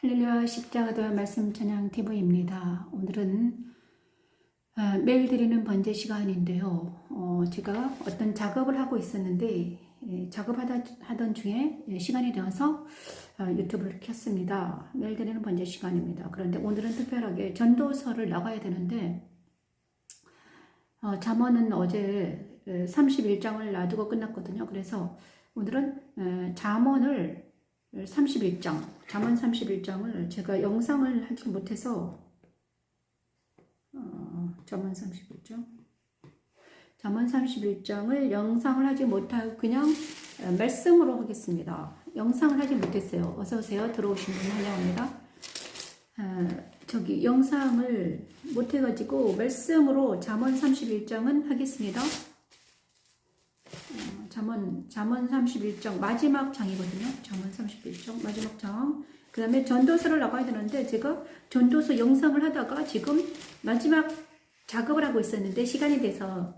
할렐루야 십자가도 말씀 찬양 TV입니다. 오늘은 매일 드리는 번제 시간인데요. 제가 어떤 작업을 하고 있었는데 작업하던 중에 시간이 되어서 유튜브를 켰습니다. 매일 드리는 번제 시간입니다. 그런데 오늘은 특별하게 전도서를 나가야 되는데 잠언은 어제 31장을 놔두고 끝났거든요. 그래서 오늘은 잠언을 31장, 잠언 31장을 제가 영상을 하지 못해서 잠언 31장을 영상을 하지 못하고 그냥 말씀으로 하겠습니다. 영상을 하지 못했어요. 어서오세요. 들어오신 분 환영합니다. 영상을 못해가지고 말씀으로 잠언 31장은 하겠습니다. 잠언 31장 마지막 장이거든요. 잠언 31장 마지막 장. 그 다음에 전도서를 나가야 되는데 제가 전도서 영상을 하다가 지금 마지막 작업을 하고 있었는데 시간이 돼서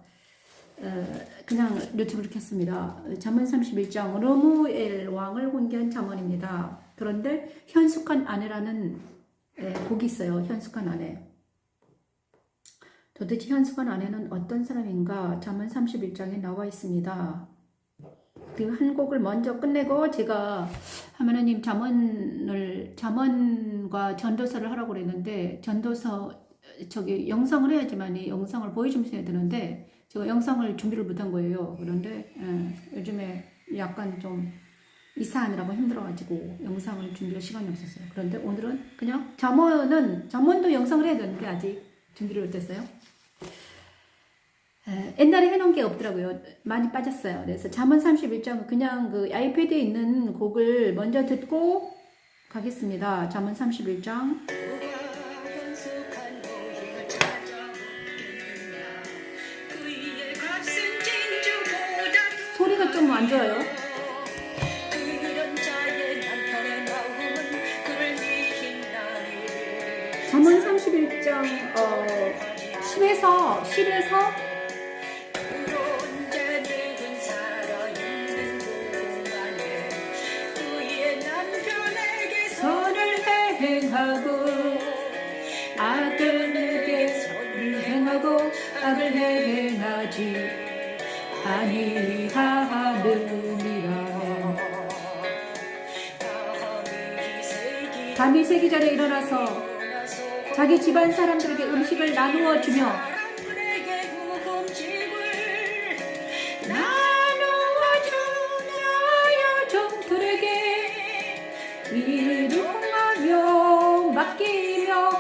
그냥 유튜브를 켰습니다. 잠언 31장 르무엘 왕을 훈계한 잠언입니다. 그런데 현숙한 아내라는 곡이 있어요. 현숙한 아내. 도대체 현숙한 아내는 어떤 사람인가? 잠언 31장에 나와 있습니다. 그 한 곡을 먼저 끝내고 제가 하나님 잠언과 전도서를 하라고 그랬는데 전도서 영상을 해야지만 영상을 보여주면서 해야 되는데 제가 영상을 준비를 못한 거예요. 그런데 요즘에 약간 좀 이사하느라고 힘들어가지고 영상을 준비할 시간이 없었어요. 그런데 오늘은 그냥 잠언도 영상을 해야 되는데 아직 준비를 못했어요. 옛날에 해놓은 게 없더라고요. 많이 빠졌어요. 그래서 잠언 31장 그냥 그 아이패드에 있는 곡을 먼저 듣고 가겠습니다. 잠언 31장. 소리가 좀 안 좋아요. 잠언 31장 10에서 행하고 악에게 선을 행하고 악을 행하지 아니하느니라. 밤이 새기 전에 일어나서 자기 집안 사람들에게 음식을 나누어 주며 맡기며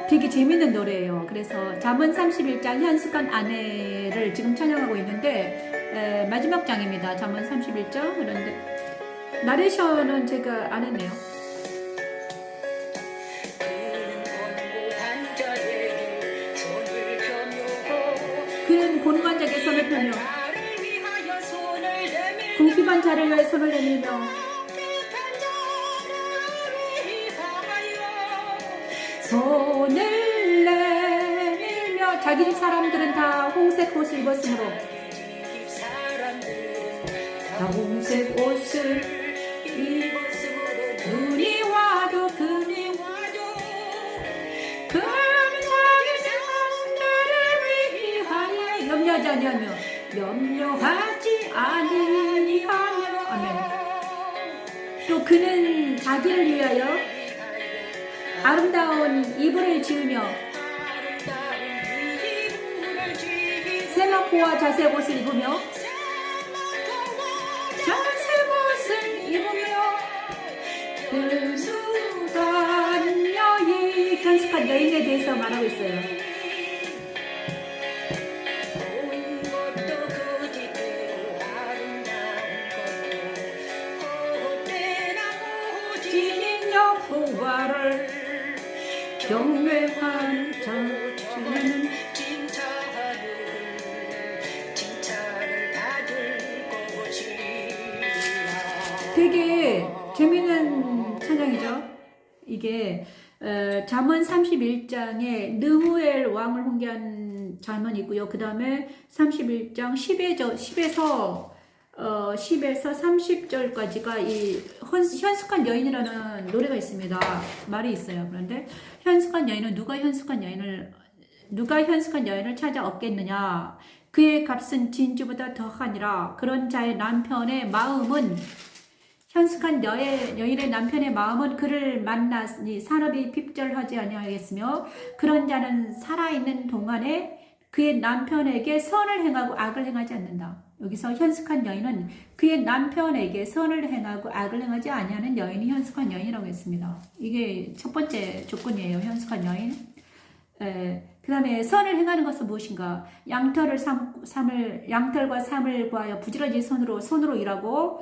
되게 재밌는 노래예요. 그래서 잠언 31장 현숙한 아내를 지금 찬양하고 있는데 마지막 장입니다. 잠언 31장. 그런데 나레이션은 제가 안 했네요. 그는 곤고한 자에게 손을 펴며 궁핍한 자를 위해 손을 내밀며 손을 내밀며 자기 집 사람들은 다 홍색 옷을 입었으므로 다 홍색 옷을 입었으므로 그니 와도 금자의 사람들을 위하여 염려하지 아니하며 아멘. 또 그는 자기를 위하여 아름다운 이불을 지으며 세마포와 자색 옷을 입으며 현숙한 여인에 대해서 말하고 있어요. 여호와를 경외한 자는 칭찬을 받을 것이라. 되게 재미있는 찬양이죠. 이게 잠언 31장에 르무엘 왕을 훈계한 잠언이 있고요. 그 다음에 31장 10에서 10에서 30절까지가 이 현숙한 여인이라는 노래가 있습니다. 말이 있어요. 그런데 현숙한 여인은 누가 현숙한 여인을 찾아 얻겠느냐? 그의 값은 진주보다 더하니라. 그런 자의 남편의 마음은 현숙한 여인의 남편의 마음은 그를 만나니 산업이 핍절하지 아니하겠으며 그런 자는 살아있는 동안에 그의 남편에게 선을 행하고 악을 행하지 않는다. 여기서 현숙한 여인은 그의 남편에게 선을 행하고 악을 행하지 아니하는 여인이 현숙한 여인이라고 했습니다. 이게 첫 번째 조건이에요. 현숙한 여인. 그 다음에 선을 행하는 것은 무엇인가? 양털과 삶을 구하여 부지런히 손으로 일하고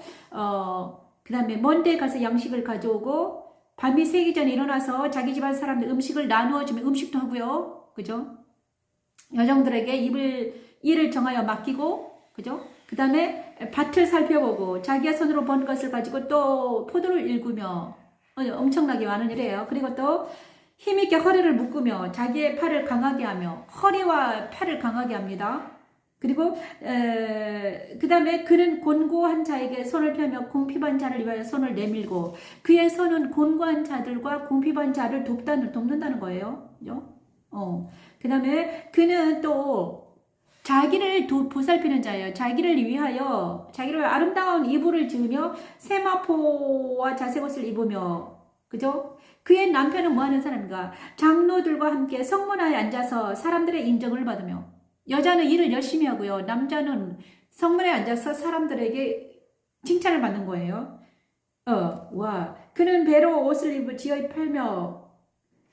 그 다음에 먼 데 가서 양식을 가져오고 밤이 새기 전에 일어나서 자기 집안 사람들 음식을 나누어주면 음식도 하고요. 그죠? 여정들에게 일을 정하여 맡기고, 그죠? 그 다음에 밭을 살펴보고 자기의 손으로 번 것을 가지고 또 포도를 일구며 엄청나게 많은 일이에요. 그리고 또 힘있게 허리를 묶으며 자기의 팔을 강하게 하며 허리와 팔을 강하게 합니다. 그리고 그 다음에 그는 곤고한 자에게 손을 펴며 궁핍한 자를 위하여 손을 내밀고 그의 손은 곤고한 자들과 궁핍한 자를 돕는다는 거예요. 그죠? 그 다음에 그는 또 자기를 보살피는 자예요. 자기를 아름다운 이불을 지으며 세마포와 자색옷을 입으며, 그죠? 그의 남편은 뭐 하는 사람인가? 장로들과 함께 성문화에 앉아서 사람들의 인정을 받으며, 여자는 일을 열심히 하고요. 남자는 성문에 앉아서 사람들에게 칭찬을 받는 거예요. 그는 배로 옷을 지어 팔며,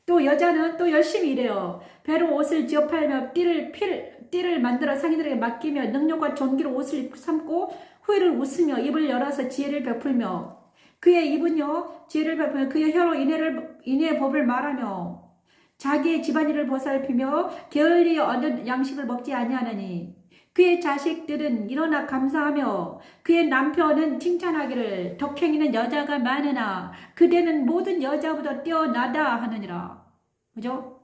또 여자는 또 열심히 일해요. 배로 옷을 지어 팔며 띠를 만들어 상인들에게 맡기며 능력과 존귀로 옷을 삼고 후회를 웃으며 입을 열어서 지혜를 베풀며 그의 입은요 지혜를 베풀며 그의 혀로 인애의 법을 말하며 자기의 집안일을 보살피며 게을리 얻은 양식을 먹지 아니하느니 그의 자식들은 일어나 감사하며 그의 남편은 칭찬하기를 덕행이는 여자가 많으나 그대는 모든 여자보다 뛰어나다 하느니라. 그죠?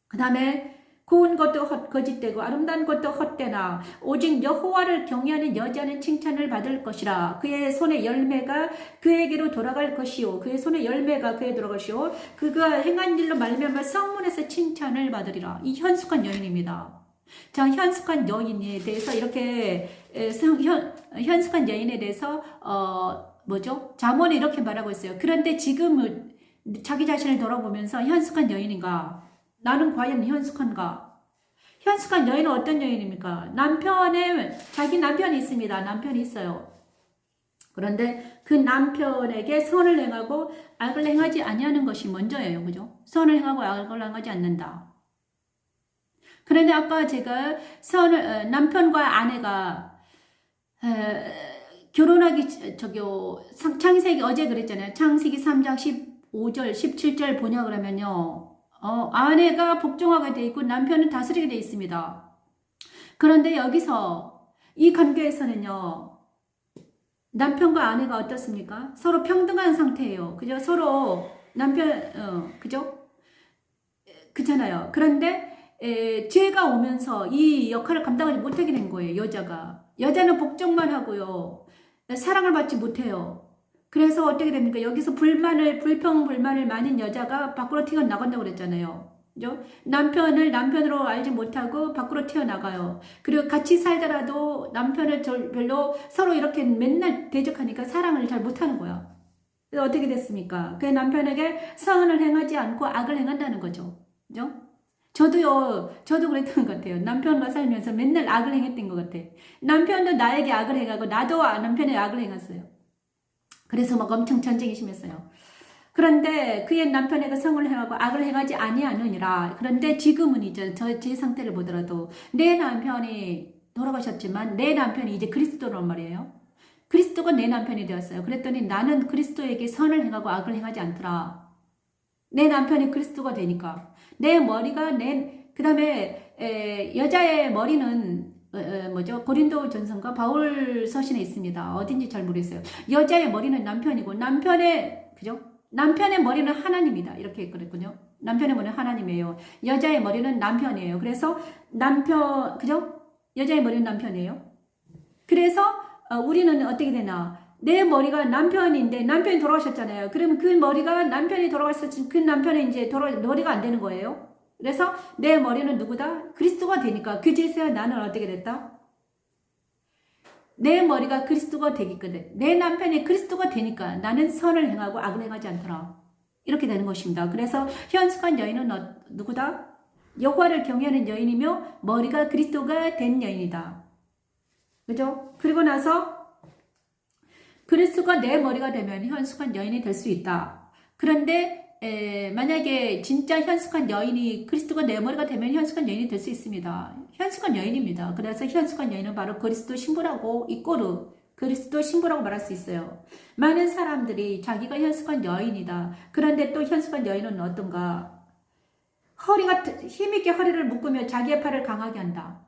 그 다음에 고운 것도 거짓되고 아름다운 것도 헛되나 오직 여호와를 경외하는 여자는 칭찬을 받을 것이라. 그의 손의 열매가 그에게로 돌아갈 것이요 그의 손의 열매가 그에게 돌아갈 것이요 그가 행한 일로 말미암아 성문에서 칭찬을 받으리라. 이 현숙한 여인입니다. 자, 현숙한 여인에 대해서 이렇게 현숙한 여인에 대해서 잠언이 이렇게 말하고 있어요. 그런데 지금은 자기 자신을 돌아보면서 현숙한 여인인가? 나는 과연 현숙한가? 현숙한 여인은 어떤 여인입니까? 자기 남편이 있습니다. 남편이 있어요. 그런데 그 남편에게 선을 행하고 악을 행하지 아니하는 것이 먼저예요. 그죠? 선을 행하고 악을 행하지 않는다. 그런데 아까 제가 남편과 아내가 결혼하기 창세기 어제 그랬잖아요. 창세기 3장 15절 17절 보냐 그러면요. 아내가 복종하게 돼 있고 남편은 다스리게 돼 있습니다. 그런데 여기서 이 관계에서는요. 남편과 아내가 어떻습니까? 서로 평등한 상태예요. 그죠? 서로 그죠? 그렇잖아요. 그런데 죄가 오면서 이 역할을 감당하지 못하게 된 거예요. 여자는 복종만 하고요. 사랑을 받지 못해요. 그래서 어떻게 됩니까? 여기서 불평불만을 많은 여자가 밖으로 튀어나간다고 그랬잖아요. 그죠? 남편을 남편으로 알지 못하고 밖으로 튀어나가요. 그리고 같이 살더라도 남편을 별로 서로 이렇게 맨날 대적하니까 사랑을 잘 못하는 거야. 그래서 어떻게 됐습니까? 그 남편에게 선을 행하지 않고 악을 행한다는 거죠. 그죠? 저도 그랬던 것 같아요. 남편과 살면서 맨날 악을 행했던 것 같아요. 남편도 나에게 악을 행하고 나도 남편에게 악을 행했어요. 그래서 막 엄청 전쟁이 심했어요. 그런데 그의 남편에게 성을 행하고 악을 행하지 아니하느니라. 그런데 지금은 이제 제 상태를 보더라도 내 남편이 돌아가셨지만 내 남편이 이제 그리스도란 말이에요. 그리스도가 내 남편이 되었어요. 그랬더니 나는 그리스도에게 선을 행하고 악을 행하지 않더라. 내 남편이 그리스도가 되니까. 내 머리가 그 다음에 여자의 머리는 고린도 전서인가 바울 서신에 있습니다. 어딘지 잘 모르겠어요. 여자의 머리는 남편이고 남편의 머리는 하나님이다. 이렇게 그랬군요. 남편의 머리는 하나님이에요. 여자의 머리는 남편이에요. 그래서 그죠? 여자의 머리는 남편이에요. 그래서 우리는 어떻게 되나? 내 머리가 남편인데 남편이 돌아가셨잖아요. 그러면 그 머리가 남편이 돌아갔을 그 남편이 이제 머리가 안 되는 거예요. 그래서 내 머리는 누구다? 그리스도가 되니까 그제서야 나는 어떻게 됐다? 내 머리가 그리스도가 되기거든. 내 남편이 그리스도가 되니까 나는 선을 행하고 악을 행하지 않더라. 이렇게 되는 것입니다. 그래서 현숙한 여인은 누구다? 여호와를 경외하는 여인이며 머리가 그리스도가 된 여인이다. 그죠? 그리고 나서 그리스도가 내 머리가 되면 현숙한 여인이 될 수 있다. 그런데 만약에 진짜 현숙한 여인이 그리스도가 내 머리가 되면 현숙한 여인이 될 수 있습니다. 현숙한 여인입니다. 그래서 현숙한 여인은 바로 그리스도 신부라고 이꼬르 그리스도 신부라고 말할 수 있어요. 많은 사람들이 자기가 현숙한 여인이다. 그런데 또 현숙한 여인은 어떤가? 허리가 힘있게 허리를 묶으며 자기의 팔을 강하게 한다.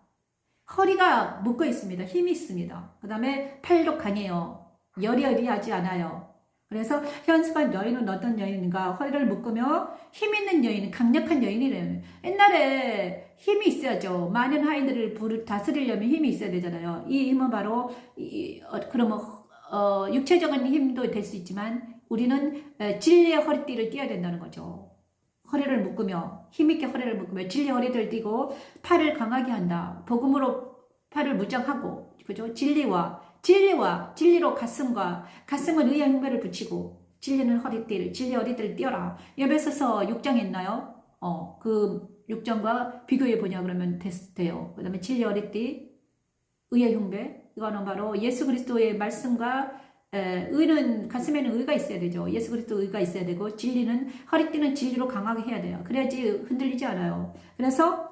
허리가 묶어 있습니다. 힘이 있습니다. 그 다음에 팔도 강해요. 여리여리하지 않아요. 그래서 현숙한 여인은 어떤 여인인가? 허리를 묶으며 힘 있는 여인, 강력한 여인이래요. 옛날에 힘이 있어야죠. 많은 하인들을 다스리려면 힘이 있어야 되잖아요. 이 힘은 바로 그러면 육체적인 힘도 될 수 있지만 우리는 진리의 허리띠를 띄어야 된다는 거죠. 허리를 묶으며 힘있게 허리를 묶으며 진리의 허리띠를 띠고 팔을 강하게 한다. 복음으로 팔을 무장하고 그죠? 진리로 가슴은 의의 흉배를 붙이고 진리의 허리띠를 띄어라. 에베소서 6장에 있나요? 그 6장과 비교해 보냐 그러면 돼요. 그 다음에 진리의 허리띠, 의의 흉배. 이거는 바로 예수 그리스도의 말씀과 의는 가슴에는 의가 있어야 되죠. 예수 그리스도 의가 있어야 되고 진리는 허리띠는 진리로 강하게 해야 돼요. 그래야지 흔들리지 않아요. 그래서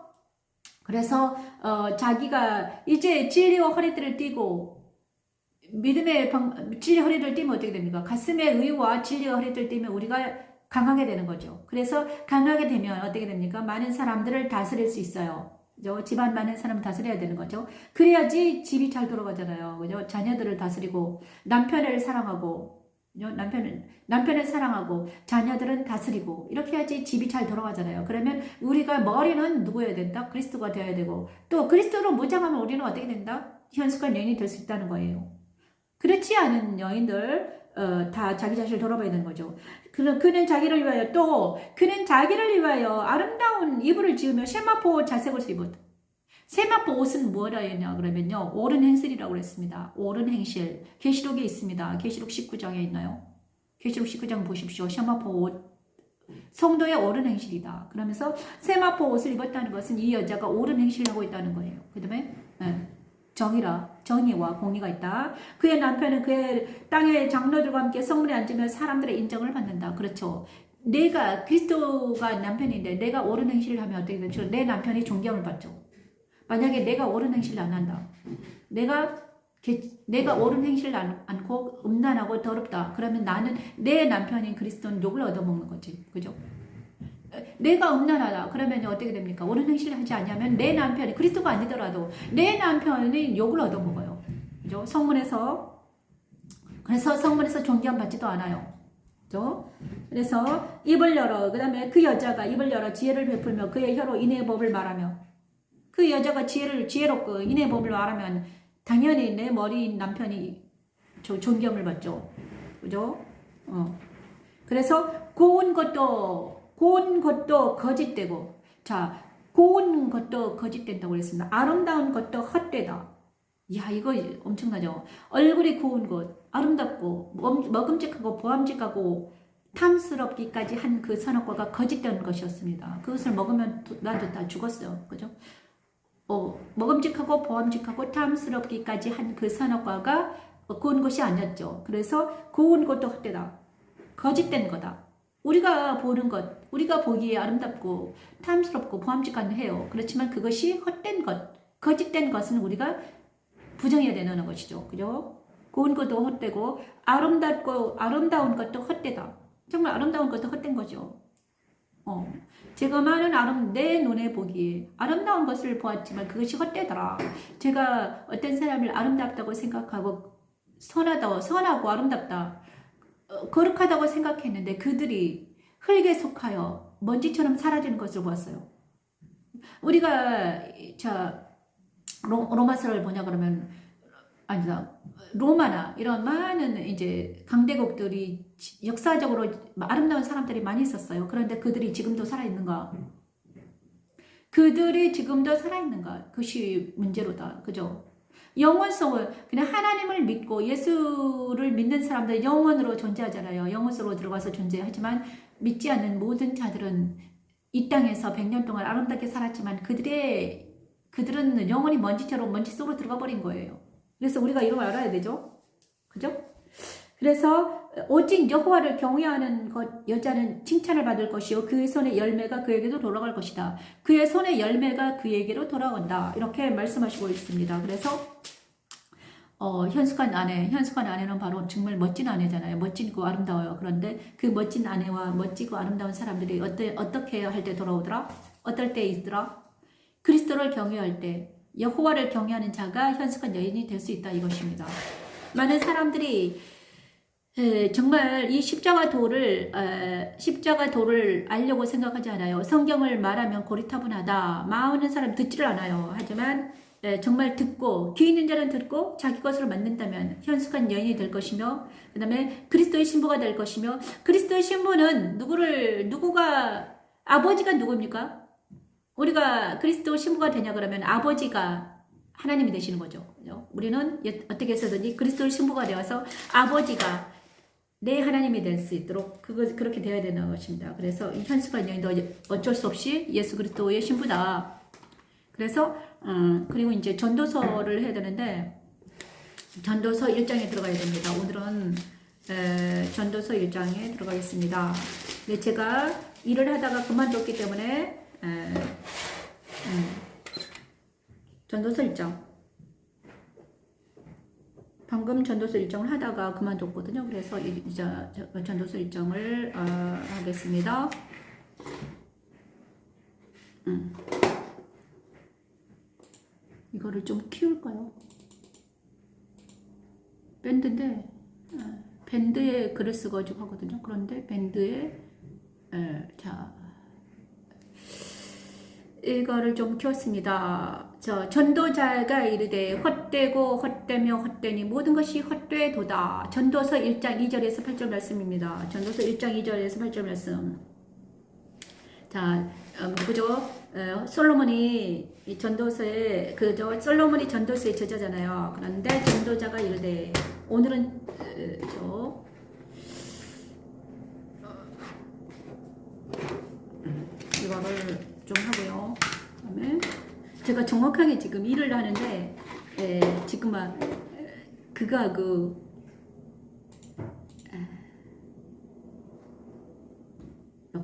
자기가 이제 진리와 허리띠를 띠고 믿음의 진리 허리를 띠면 어떻게 됩니까? 가슴의 의와 진리의 허리를 띠면 우리가 강하게 되는 거죠. 그래서 강하게 되면 어떻게 됩니까? 많은 사람들을 다스릴 수 있어요. 그죠? 집안 많은 사람을 다스려야 되는 거죠. 그래야지 집이 잘 돌아가잖아요. 그죠? 자녀들을 다스리고 남편을 사랑하고 남편을 사랑하고 자녀들은 다스리고 이렇게 해야지 집이 잘 돌아가잖아요. 그러면 우리가 머리는 누구여야 된다? 그리스도가 되어야 되고 또 그리스도로 무장하면 우리는 어떻게 된다? 현숙한 여인이 될 수 있다는 거예요. 그렇지 않은 여인들 다 자기 자신을 돌아봐야 되는 거죠. 그는 자기를 위하여 아름다운 이불을 지으며 세마포 자색을 입었다. 세마포 옷은 뭐라 했냐 그러면요. 옳은 행실이라고 그랬습니다. 옳은 행실. 계시록에 있습니다. 계시록 19장에 있나요? 계시록 19장 보십시오. 세마포 옷. 성도의 옳은 행실이다. 그러면서 세마포 옷을 입었다는 것은 이 여자가 옳은 행실을 하고 있다는 거예요. 그 다음에 정의와 공의가 있다. 그의 남편은 그의 땅의 장로들과 함께 성문에 앉으며 사람들의 인정을 받는다. 그렇죠. 내가 그리스도가 남편인데 내가 옳은 행실을 하면 어떻게 되죠? 내 남편이 존경을 받죠. 만약에 내가 옳은 행실을 안 한다. 내가 옳은 행실을 않고 음란하고 더럽다. 그러면 나는 내 남편인 그리스도는 욕을 얻어먹는 거지. 그죠? 내가 음란하다. 그러면 어떻게 됩니까? 옳은 행실을 하지 않냐면 내 남편이 그리스도가 아니더라도 내 남편이 욕을 얻어먹어요. 그죠? 그래서 성문에서 존경받지도 않아요. 그죠? 그래서 입을 열어. 그 다음에 그 여자가 입을 열어 지혜를 베풀며 그의 혀로 인의 법을 말하며 그 여자가 지혜롭고 인의 법을 말하면 당연히 내 머리인 남편이 존경을 받죠. 그죠? 그래서 고운 것도 거짓되고, 자, 고운 것도 거짓된다고 그랬습니다. 아름다운 것도 헛되다. 이야, 이거 엄청나죠? 얼굴이 고운 것, 아름답고, 먹음직하고, 보암직하고, 탐스럽기까지 한 그 선악과가 거짓된 것이었습니다. 그것을 먹으면 나도 다 죽었어요. 그죠? 먹음직하고, 보암직하고, 탐스럽기까지 한 그 선악과가 고운 것이 아니었죠. 그래서 고운 것도 헛되다. 거짓된 거다. 우리가 보는 것, 우리가 보기에 아름답고 탐스럽고 보암직한 해요. 그렇지만 그것이 헛된 것, 거짓된 것은 우리가 부정해야 되는 것이죠. 그죠? 고운 것도 헛되고 아름다운 것도 헛되다. 정말 아름다운 것도 헛된 거죠. 제가 많은 내 눈에 보기에 아름다운 것을 보았지만 그것이 헛되더라. 제가 어떤 사람을 아름답다고 생각하고 선하고 아름답다. 거룩하다고 생각했는데 그들이 흙에 속하여 먼지처럼 사라지는 것을 보았어요. 우리가 로마서를 보냐 그러면 아니다. 로마나 이런 많은 이제 강대국들이 역사적으로 아름다운 사람들이 많이 있었어요. 그런데 그들이 지금도 살아있는가? 그들이 지금도 살아있는가? 그것이 문제로다. 그죠? 영원성을, 그냥 하나님을 믿고 예수를 믿는 사람들 영원으로 존재하잖아요. 영원으로 들어가서 존재하지만 믿지 않는 모든 자들은 이 땅에서 100년 동안 아름답게 살았지만 그들은 영원히 먼지처럼 먼지 속으로 들어가 버린 거예요. 그래서 우리가 이걸 알아야 되죠. 그죠? 그래서 오직 여호와를 경외하는 여자는 칭찬을 받을 것이요 그의 손의 열매가 그에게도 돌아갈 것이다. 그의 손의 열매가 그에게로 돌아온다. 이렇게 말씀하시고 있습니다. 그래서 현숙한 아내는 바로 정말 멋진 아내잖아요. 멋지고 아름다워요. 그런데 그 멋진 아내와 멋지고 아름다운 사람들이 어떻게 할 때 돌아오더라? 어떨 때 있더라? 그리스도를 경외할 때, 여호와를 경외하는 자가 현숙한 여인이 될 수 있다 이것입니다. 많은 사람들이 정말 이 십자가 도를 알려고 생각하지 않아요. 성경을 말하면 고리타분하다. 많은 사람 듣지를 않아요. 하지만 정말 듣고 귀 있는 자는 듣고 자기 것으로 만든다면 현숙한 여인이 될 것이며, 그 다음에 그리스도의 신부가 될 것이며, 그리스도의 신부는 아버지가 누굽니까? 우리가 그리스도 신부가 되냐 그러면 아버지가 하나님이 되시는 거죠. 우리는 어떻게 해서든지 그리스도 신부가 되어서 아버지가 내 하나님이 될 수 있도록 그렇게 되어야 되는 것입니다. 그래서 이 현숙한 여인도 어쩔 수 없이 예수 그리스도의 신부다. 그래서 그리고 이제 전도서를 해야 되는데 전도서 1장에 들어가야 됩니다. 오늘은 전도서 1장에 들어가겠습니다. 근데 제가 일을 하다가 그만뒀기 때문에 전도서 1장 방금 전도서 1장을 하다가 그만뒀거든요. 그래서 이제 전도서 1장을 하겠습니다. 이거를 좀 키울까요? 밴드인데 밴드에 글을 써가지고 하거든요. 그런데 밴드에 이거를 좀 키웠습니다. 전도자가 이르되 헛되고 헛되며 헛되니 모든 것이 헛되도다. 전도서 1장 2절에서 8절 말씀입니다. 전도서 1장 2절에서 8절 말씀. 그죠? 솔로몬이 솔로몬이 전도서의 저자잖아요. 그런데 전도자가 이르되 오늘은 이거를 좀 하고요. 그다음에 제가 정확하게 지금 일을 하는데 지금 막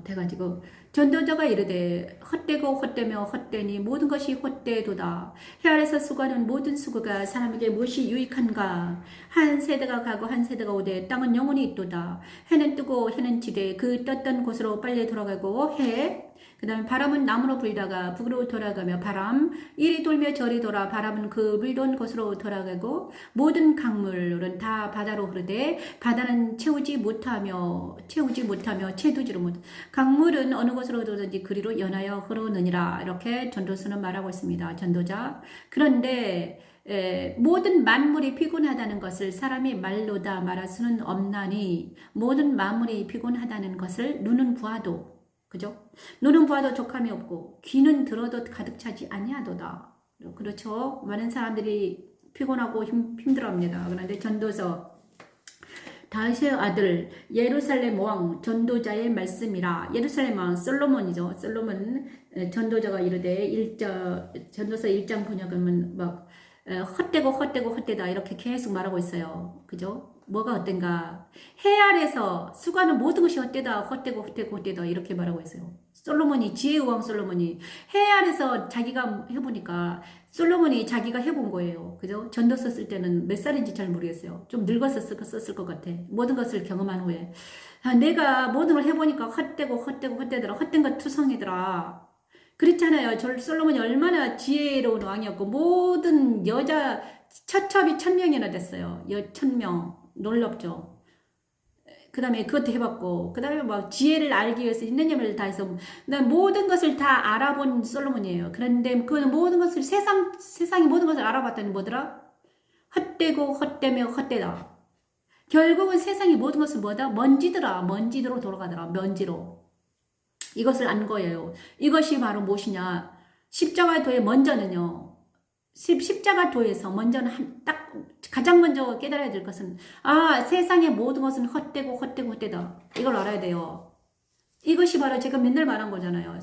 돼가지고 전도자가 이르되 헛되고 헛되며 헛되니 모든 것이 헛되도다. 해 아래서 수고하는 모든 수고가 사람에게 무엇이 유익한가? 한 세대가 가고 한 세대가 오되 땅은 영원히 있도다. 해는 뜨고 해는 지되 그 떴던 곳으로 빨리 돌아가고 그 다음에 바람은 남으로 불다가 북으로 돌아가며 바람 이리 돌며 저리 돌아 바람은 그 물돈 곳으로 돌아가고 모든 강물은 다 바다로 흐르되 바다는 채우지 못하며 채두지를 못. 강물은 어느 곳으로 흐르든지 그리로 연하여 흐르느니라. 이렇게 전도서는 말하고 있습니다. 전도자. 그런데 모든 만물이 피곤하다는 것을 사람이 말로다 말할 수는 없나니 모든 만물이 피곤하다는 것을 눈은 보아도, 그죠? 눈은 보아도 족함이 없고 귀는 들어도 가득 차지 아니하도다. 그렇죠? 많은 사람들이 피곤하고 힘들어합니다. 그런데 전도서 다윗의 아들 예루살렘 왕 전도자의 말씀이라. 예루살렘 왕 솔로몬이죠. 솔로몬 전도자가 이르되 전도서 1장 번역하면 막 헛되다 이렇게 계속 말하고 있어요. 그죠? 뭐가 헛된가? 해 아래서 수고하는 모든 것이 헛되다 이렇게 말하고 있어요. 지혜의 왕 솔로몬이 해 아래서 자기가 해보니까 솔로몬이 자기가 해본 거예요. 그죠? 전도서 쓸 때는 몇 살인지 잘 모르겠어요. 좀 늙어서 썼을 것 같아. 모든 것을 경험한 후에 내가 모든 걸 해보니까 헛되더라. 헛된 것 투성이더라. 그렇잖아요. 솔로몬이 얼마나 지혜로운 왕이었고 모든 여자 처첩이 1000명이나 됐어요. 1000명. 놀랍죠. 그 다음에 그것도 해봤고 그 다음에 막 지혜를 알기 위해서 있는 힘을 다해서 모든 것을 다 알아본 솔로몬이에요. 그런데 그 모든 것을 세상이 모든 것을 알아봤더니 뭐더라? 헛되고 헛되며 헛되다. 결국은 세상의 모든 것은 뭐다? 먼지더라. 먼지로 돌아가더라. 먼지로. 이것을 안 거예요. 이것이 바로 무엇이냐? 십자가도의 먼저는요. 십자가도에서 먼저는 딱 가장 먼저 깨달아야 될 것은 세상의 모든 것은 헛되고 헛되고 헛되다. 이걸 알아야 돼요. 이것이 바로 제가 맨날 말한 거잖아요.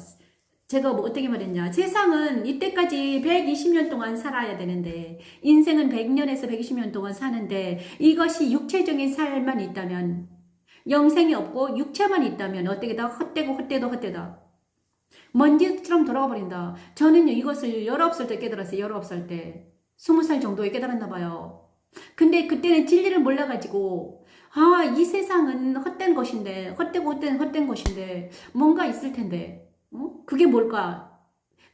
제가 뭐 어떻게 말했냐. 세상은 이때까지 120년 동안 살아야 되는데 인생은 100년에서 120년 동안 사는데 이것이 육체적인 삶만 있다면 영생이 없고 육체만 있다면 어떻게 다 헛되고 헛되도 헛되다. 먼지처럼 돌아가 버린다. 저는요 이것을 19살 때 깨달았어요. 19살 때. 20살 정도에 깨달았나 봐요. 근데 그때는 진리를 몰라가지고 이 세상은 헛된 것인데 헛되고 헛된 것인데 뭔가 있을 텐데 그게 뭘까?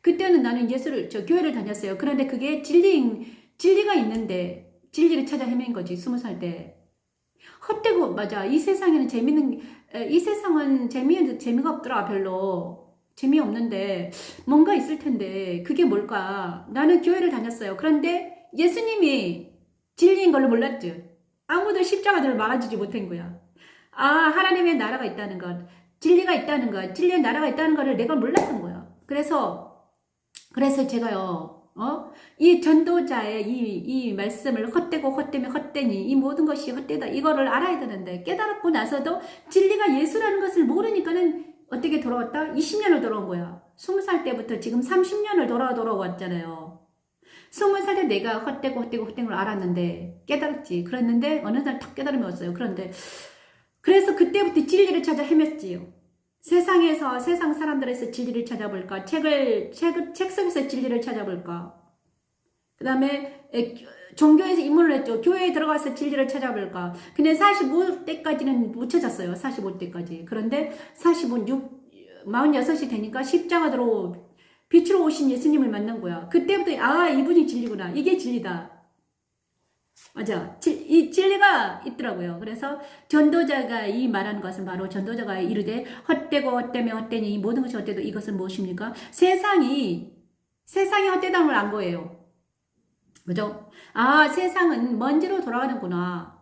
그때는 나는 교회를 다녔어요. 그런데 그게 진리가 있는데 진리를 찾아 헤맨 거지. 20살 때. 헛되고 맞아. 이 세상은 재미가 없더라. 별로 재미없는데 뭔가 있을 텐데 그게 뭘까? 나는 교회를 다녔어요. 그런데 예수님이 진리인 걸로 몰랐죠. 아무도 십자가들을 말아주지 못한 거야. 하나님의 나라가 있다는 것, 진리가 있다는 것, 진리의 나라가 있다는 것을 내가 몰랐던 거야. 그래서 제가요. 이 전도자의 이 말씀을 헛되고 헛되며 헛되니 이 모든 것이 헛되다 이거를 알아야 되는데 깨달았고 나서도 진리가 예수라는 것을 모르니까는 어떻게 돌아왔다? 20년을 돌아온 거야. 20살 때부터 지금 30년을 돌아왔잖아요. 20살 때 내가 헛되고 헛된 걸 알았는데 깨달았지. 그랬는데 어느 날 탁 깨달음이 왔어요. 그래서 그때부터 진리를 찾아 헤맸지요. 세상 사람들에서 진리를 찾아볼까? 책 속에서 진리를 찾아볼까? 그 다음에 종교에서 입문을 했죠. 교회에 들어가서 진리를 찾아볼까? 근데 45때까지는 못 찾았어요. 45때까지. 그런데 46이 되니까 십자가로 빛으로 오신 예수님을 만난 거야. 그때부터 이분이 진리구나. 이게 진리다. 맞아. 이 진리가 있더라고요. 그래서 전도자가 이 말하는 것은 바로 전도자가 이르되 헛되고 헛되며 헛되니 이 모든 것이 헛되도 이것은 무엇입니까? 세상이 헛되다는 걸 안 거예요. 그죠? 세상은 먼지로 돌아가는구나.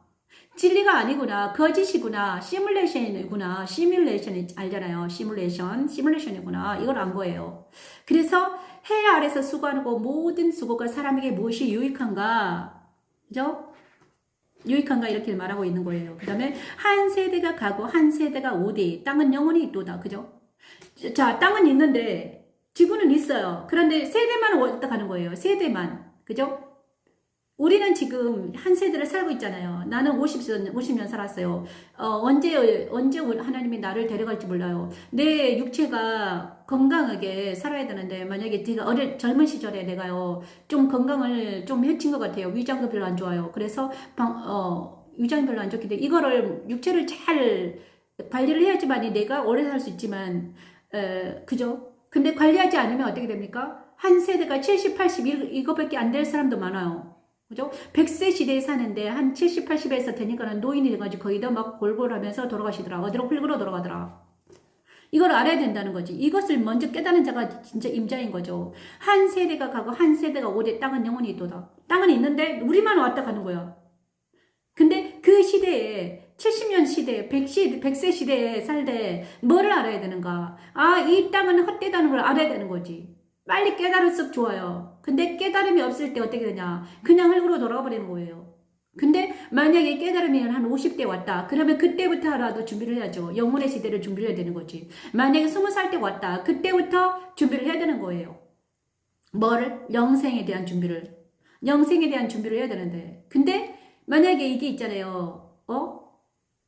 진리가 아니구나. 거짓이구나. 시뮬레이션이구나. 시뮬레이션이 알잖아요. 시뮬레이션이구나. 이걸 안 거예요. 그래서 해 아래서 수고하고 모든 수고가 사람에게 무엇이 유익한가? 그죠? 유익한가 이렇게 말하고 있는 거예요. 그 다음에 한 세대가 가고 한 세대가 오되 땅은 영원히 있도다. 그죠? 자, 땅은 있는데 지구는 있어요. 그런데 세대만 왔다 가는 거예요. 세대만. 그죠? 우리는 지금 한 세대를 살고 있잖아요. 나는 50년 살았어요. 언제 하나님이 나를 데려갈지 몰라요. 내 육체가 건강하게 살아야 되는데, 만약에 제가 젊은 시절에 내가요, 좀 건강을 좀 해친 것 같아요. 위장도 별로 안 좋아요. 그래서, 위장이 별로 안 좋기 때문에, 이거를, 육체를 잘 관리를 해야지만이 내가 오래 살 수 있지만, 그죠? 근데 관리하지 않으면 어떻게 됩니까? 한 세대가 70, 80, 이거밖에 안 될 사람도 많아요. 그죠? 100세 시대에 사는데 한 70, 80에서 되니까는 노인이 돼가지고 거의 다 막 골골하면서 돌아가시더라. 어디로 흙으로 돌아가더라. 이걸 알아야 된다는 거지. 이것을 먼저 깨닫는 자가 진짜 임자인 거죠. 한 세대가 가고 한 세대가 오되 땅은 영원히 있도다. 땅은 있는데 우리만 왔다 가는 거야. 근데 그 시대에 70년 시대, 100세 시대에 살 때 뭐를 알아야 되는가? 이 땅은 헛되다는 걸 알아야 되는 거지. 빨리 깨달을수록 좋아요. 근데 깨달음이 없을 때 어떻게 되냐? 그냥 흙으로 돌아가 버리는 거예요. 근데 만약에 깨달음이 한 50대 왔다. 그러면 그때부터라도 준비를 해야죠. 영혼의 시대를 준비를 해야 되는 거지. 만약에 20살 때 왔다. 그때부터 준비를 해야 되는 거예요. 뭐를? 영생에 대한 준비를. 영생에 대한 준비를 해야 되는데. 근데 만약에 이게 있잖아요.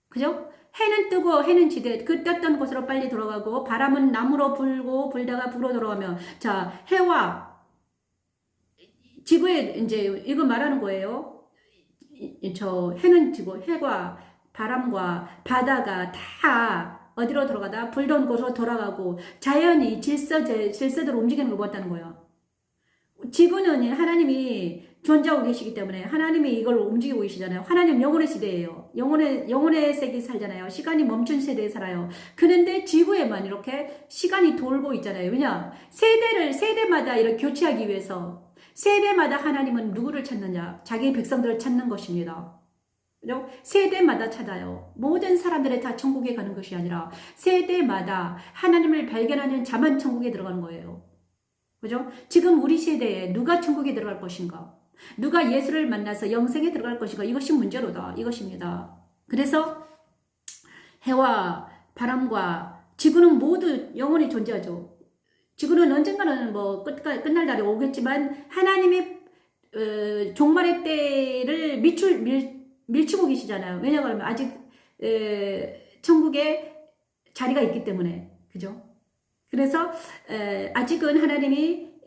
그죠? 해는 뜨고 해는 지대 그 떴던 곳으로 빨리 돌아가고 바람은 남으로 불고 불다가 불어 돌아가면 자 해와 지구에 이제 이거 말하는 거예요. 저 해는 지구 해와 바람과 바다가 다 어디로 돌아가다 불던 곳으로 돌아가고 자연이 질서대로 움직이는 걸 보았다는 거예요. 지구는 하나님이 존재하고 계시기 때문에 하나님이 이걸 움직이고 계시잖아요. 하나님 영혼의 시대예요. 영혼의 세계 살잖아요. 시간이 멈춘 세대에 살아요. 그런데 지구에만 이렇게 시간이 돌고 있잖아요. 왜냐? 세대마다 이렇게 교체하기 위해서 세대마다 하나님은 누구를 찾느냐? 자기 백성들을 찾는 것입니다. 그죠? 세대마다 찾아요. 모든 사람들이 다 천국에 가는 것이 아니라 세대마다 하나님을 발견하는 자만 천국에 들어가는 거예요. 그죠? 지금 우리 세대에 누가 천국에 들어갈 것인가? 누가 예수를 만나서 영생에 들어갈 것인가? 이것이 문제로다. 이것입니다. 그래서 해와 바람과 지구는 모두 영원히 존재하죠. 지구는 언젠가는 뭐 끝날 날이 오겠지만 하나님의 종말의 때를 밀치고 계시잖아요. 왜냐하면 아직 천국에 자리가 있기 때문에. 그죠? 그래서 아직은 하나님이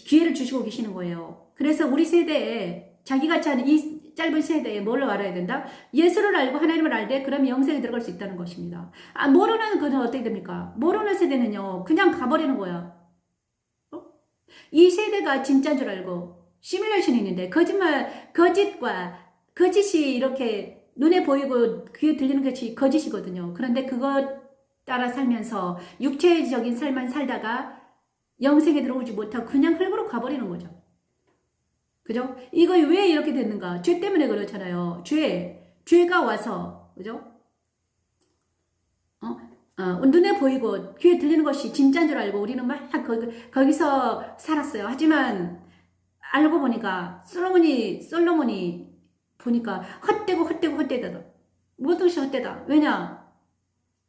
기회를 주시고 계시는 거예요. 그래서 우리 세대에 자기가 사는 이 짧은 세대에 뭘 알아야 된다? 예수를 알고 하나님을 알되 그러면 영생에 들어갈 수 있다는 것입니다. 모르는 그는 어떻게 됩니까? 모르는 세대는요. 그냥 가버리는 거야. 이 세대가 진짜인 줄 알고 시뮬레이션이 있는데 거짓이 이렇게 눈에 보이고 귀에 들리는 것이 거짓이거든요. 그런데 그것 따라 살면서 육체적인 삶만 살다가 영생에 들어오지 못하고 그냥 흙으로 가버리는 거죠. 그죠? 이거 왜 이렇게 됐는가? 죄 때문에 그렇잖아요. 죄가 와서, 그죠? 눈에 보이고 귀에 들리는 것이 진짜인 줄 알고 우리는 막 거기서 살았어요. 하지만 알고 보니까 솔로몬이 보니까 헛되다. 모든 것이 헛되다. 왜냐?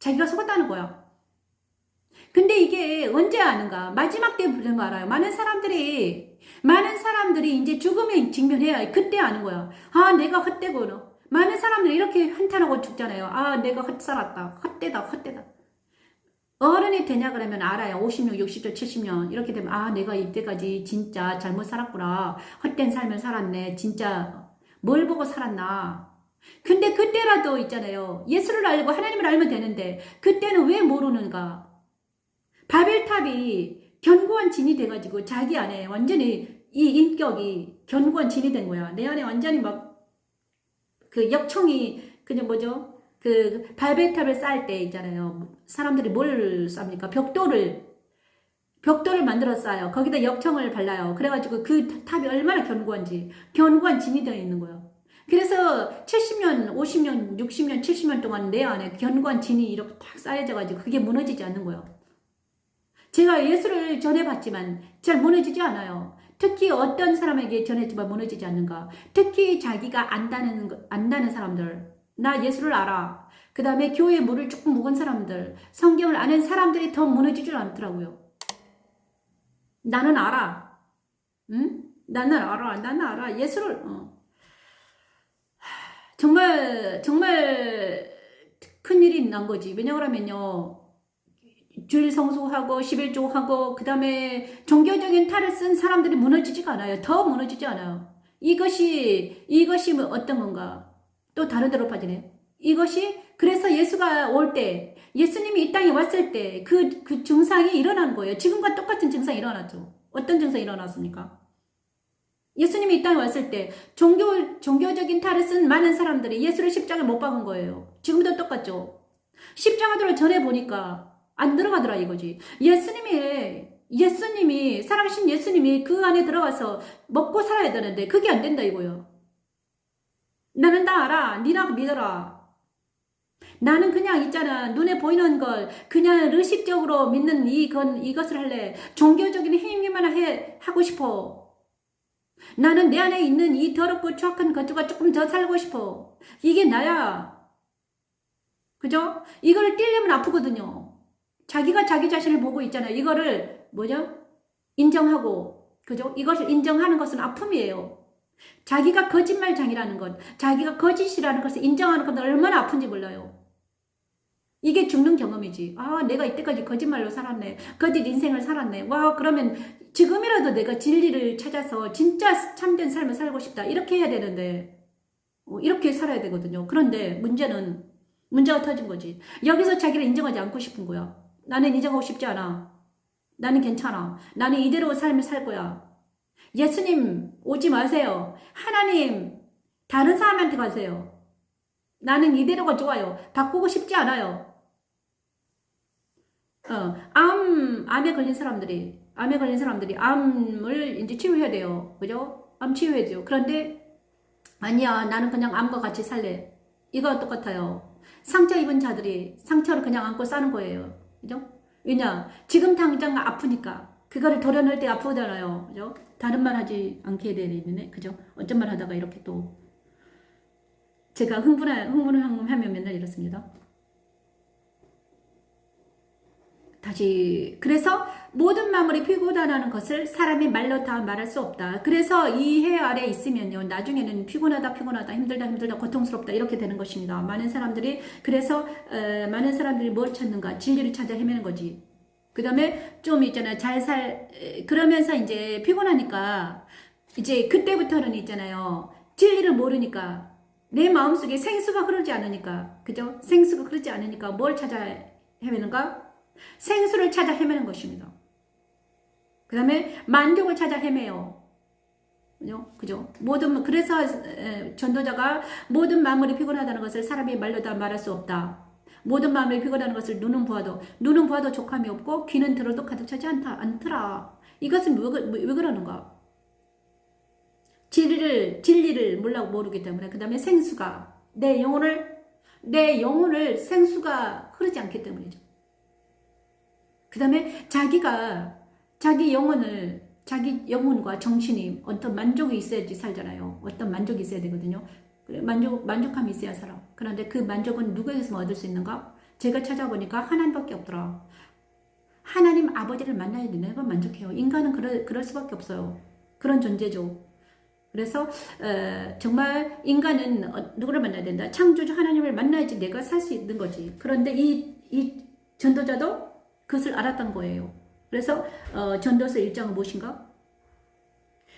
자기가 속았다는 거야. 근데 이게 언제 아는가? 마지막 때 부르는 거 알아요. 많은 사람들이 이제 죽음에 직면해야 그때 아는 거야. 내가 헛되구나. 많은 사람들이 이렇게 한탄하고 죽잖아요. 내가 헛살았다. 헛되다. 어른이 되냐 그러면 알아요. 50년, 60년, 70년 이렇게 되면 내가 이때까지 진짜 잘못 살았구나. 헛된 삶을 살았네. 진짜 뭘 보고 살았나. 근데 그때라도 있잖아요. 예수를 알고 하나님을 알면 되는데 그때는 왜 모르는가. 바벨탑이 견고한 진이 돼가지고 자기 안에 완전히 이 인격이 견고한 진이 된 거야. 내 안에 완전히 막 그 역청이 그냥 뭐죠? 그 바벨탑을 쌓을 때 있잖아요. 사람들이 뭘 쌉니까? 벽돌을 만들어 쌓아요. 거기다 역청을 발라요. 그래가지고 그 탑이 얼마나 견고한 진이 되어 있는 거예요. 그래서 70년, 50년, 60년, 70년 동안 내 안에 견고한 진이 이렇게 딱 쌓여져가지고 그게 무너지지 않는 거예요. 제가 예수를 전해봤지만 잘 무너지지 않아요. 특히 어떤 사람에게 전했지만 무너지지 않는가. 특히 자기가 안다는 사람들. 나 예수를 알아. 그 다음에 교회에 물을 조금 묵은 사람들. 성경을 아는 사람들이 더 무너지질 않더라고요. 나는 알아. 응? 나는 알아. 예수를 정말 큰일이 난 거지. 왜냐하면요. 주일 성수하고 11조하고 그 다음에 종교적인 탈을 쓴 사람들이 무너지지가 않아요. 더 무너지지 않아요. 이것이 뭐 어떤 건가? 또 다른 데로 빠지네. 그래서 예수가 올 때, 예수님이 이 땅에 왔을 때 그 증상이 일어나는 거예요. 지금과 똑같은 증상이 일어났죠. 어떤 증상이 일어났습니까? 예수님이 이 땅에 왔을 때 종교적인 탈을 쓴 많은 사람들이 예수를 십자가에 못 박은 거예요. 지금도 똑같죠. 십자가로 전해보니까 안 들어가더라 이거지. 예수님이 살아계신 예수님이 그 안에 들어가서 먹고 살아야 되는데 그게 안 된다 이거요. 나는 다 알아. 니나 믿어라. 나는 그냥 있잖아. 눈에 보이는 걸 그냥 의식적으로 믿는 이것을 할래. 종교적인 행위만 하고 싶어. 나는 내 안에 있는 이 더럽고 추악한 것과 조금 더 살고 싶어. 이게 나야. 그죠? 이걸 떼려면 아프거든요. 자기가 자기 자신을 보고 있잖아요. 이거를 인정하고, 그죠? 이것을 인정하는 것은 아픔이에요. 자기가 거짓말장이라는 것, 자기가 거짓이라는 것을 인정하는 건 얼마나 아픈지 몰라요. 이게 죽는 경험이지. 내가 이때까지 거짓말로 살았네. 거짓 인생을 살았네. 그러면 지금이라도 내가 진리를 찾아서 진짜 참된 삶을 살고 싶다. 이렇게 해야 되는데, 이렇게 살아야 되거든요. 그런데 문제가 터진 거지. 여기서 자기를 인정하지 않고 싶은 거야. 나는 인정하고 싶지 않아. 나는 괜찮아. 나는 이대로 삶을 살 거야. 예수님 오지 마세요. 하나님 다른 사람한테 가세요. 나는 이대로가 좋아요. 바꾸고 싶지 않아요. 암에 걸린 사람들이 암에 걸린 사람들이 암을 이제 치료해야 돼요. 그죠? 암 치료해야 돼요. 그런데 아니야, 나는 그냥 암과 같이 살래. 이거와 똑같아요. 상처 입은 자들이 상처를 그냥 안고 사는 거예요. 그죠? 왜냐? 지금 당장 아프니까. 그거를 도려낼 때 아프잖아요. 그죠? 다른 말 하지 않게 되네. 그죠? 어쩐 말 하다가 이렇게 또. 제가 흥분을 하면 맨날 이렇습니다. 다시 그래서 모든 마음이 피곤하다는 것을 사람이 말로 다 말할 수 없다. 그래서 이 해 아래 있으면요, 나중에는 피곤하다 힘들다 고통스럽다 이렇게 되는 것입니다. 많은 사람들이 그래서 많은 사람들이 뭘 찾는가? 진리를 찾아 헤매는 거지. 그 다음에 좀 있잖아요, 그러면서 이제 피곤하니까 이제 그때부터는 있잖아요, 진리를 모르니까 내 마음속에 생수가 흐르지 않으니까, 그죠? 생수가 흐르지 않으니까 뭘 찾아 헤매는가? 생수를 찾아 헤매는 것입니다. 그 다음에 만족을 찾아 헤매요. 그죠? 그래서 전도자가 모든 마음이 피곤하다는 것을 사람이 말로 다 말할 수 없다. 모든 마음이 피곤하다는 것을 눈은 보아도 족함이 없고 귀는 들어도 가득 차지 않더라. 이것은 왜 그러는가? 진리를 모르기 때문에. 그 다음에 생수가 내 영혼을 생수가 흐르지 않기 때문이죠. 그 다음에 자기 영혼과 정신이 어떤 만족이 있어야지 살잖아요. 어떤 만족이 있어야 되거든요. 만족함이 있어야 살아. 그런데 그 만족은 누구에게서 얻을 수 있는가? 제가 찾아보니까 하나님밖에 없더라. 하나님 아버지를 만나야 내가 만족해요. 인간은 그럴 수밖에 없어요. 그런 존재죠. 그래서 정말 인간은 누구를 만나야 된다? 창조주 하나님을 만나야지 내가 살 수 있는 거지. 그런데 이 전도자도 그것을 알았던 거예요. 그래서 전도서 1장은 무엇인가?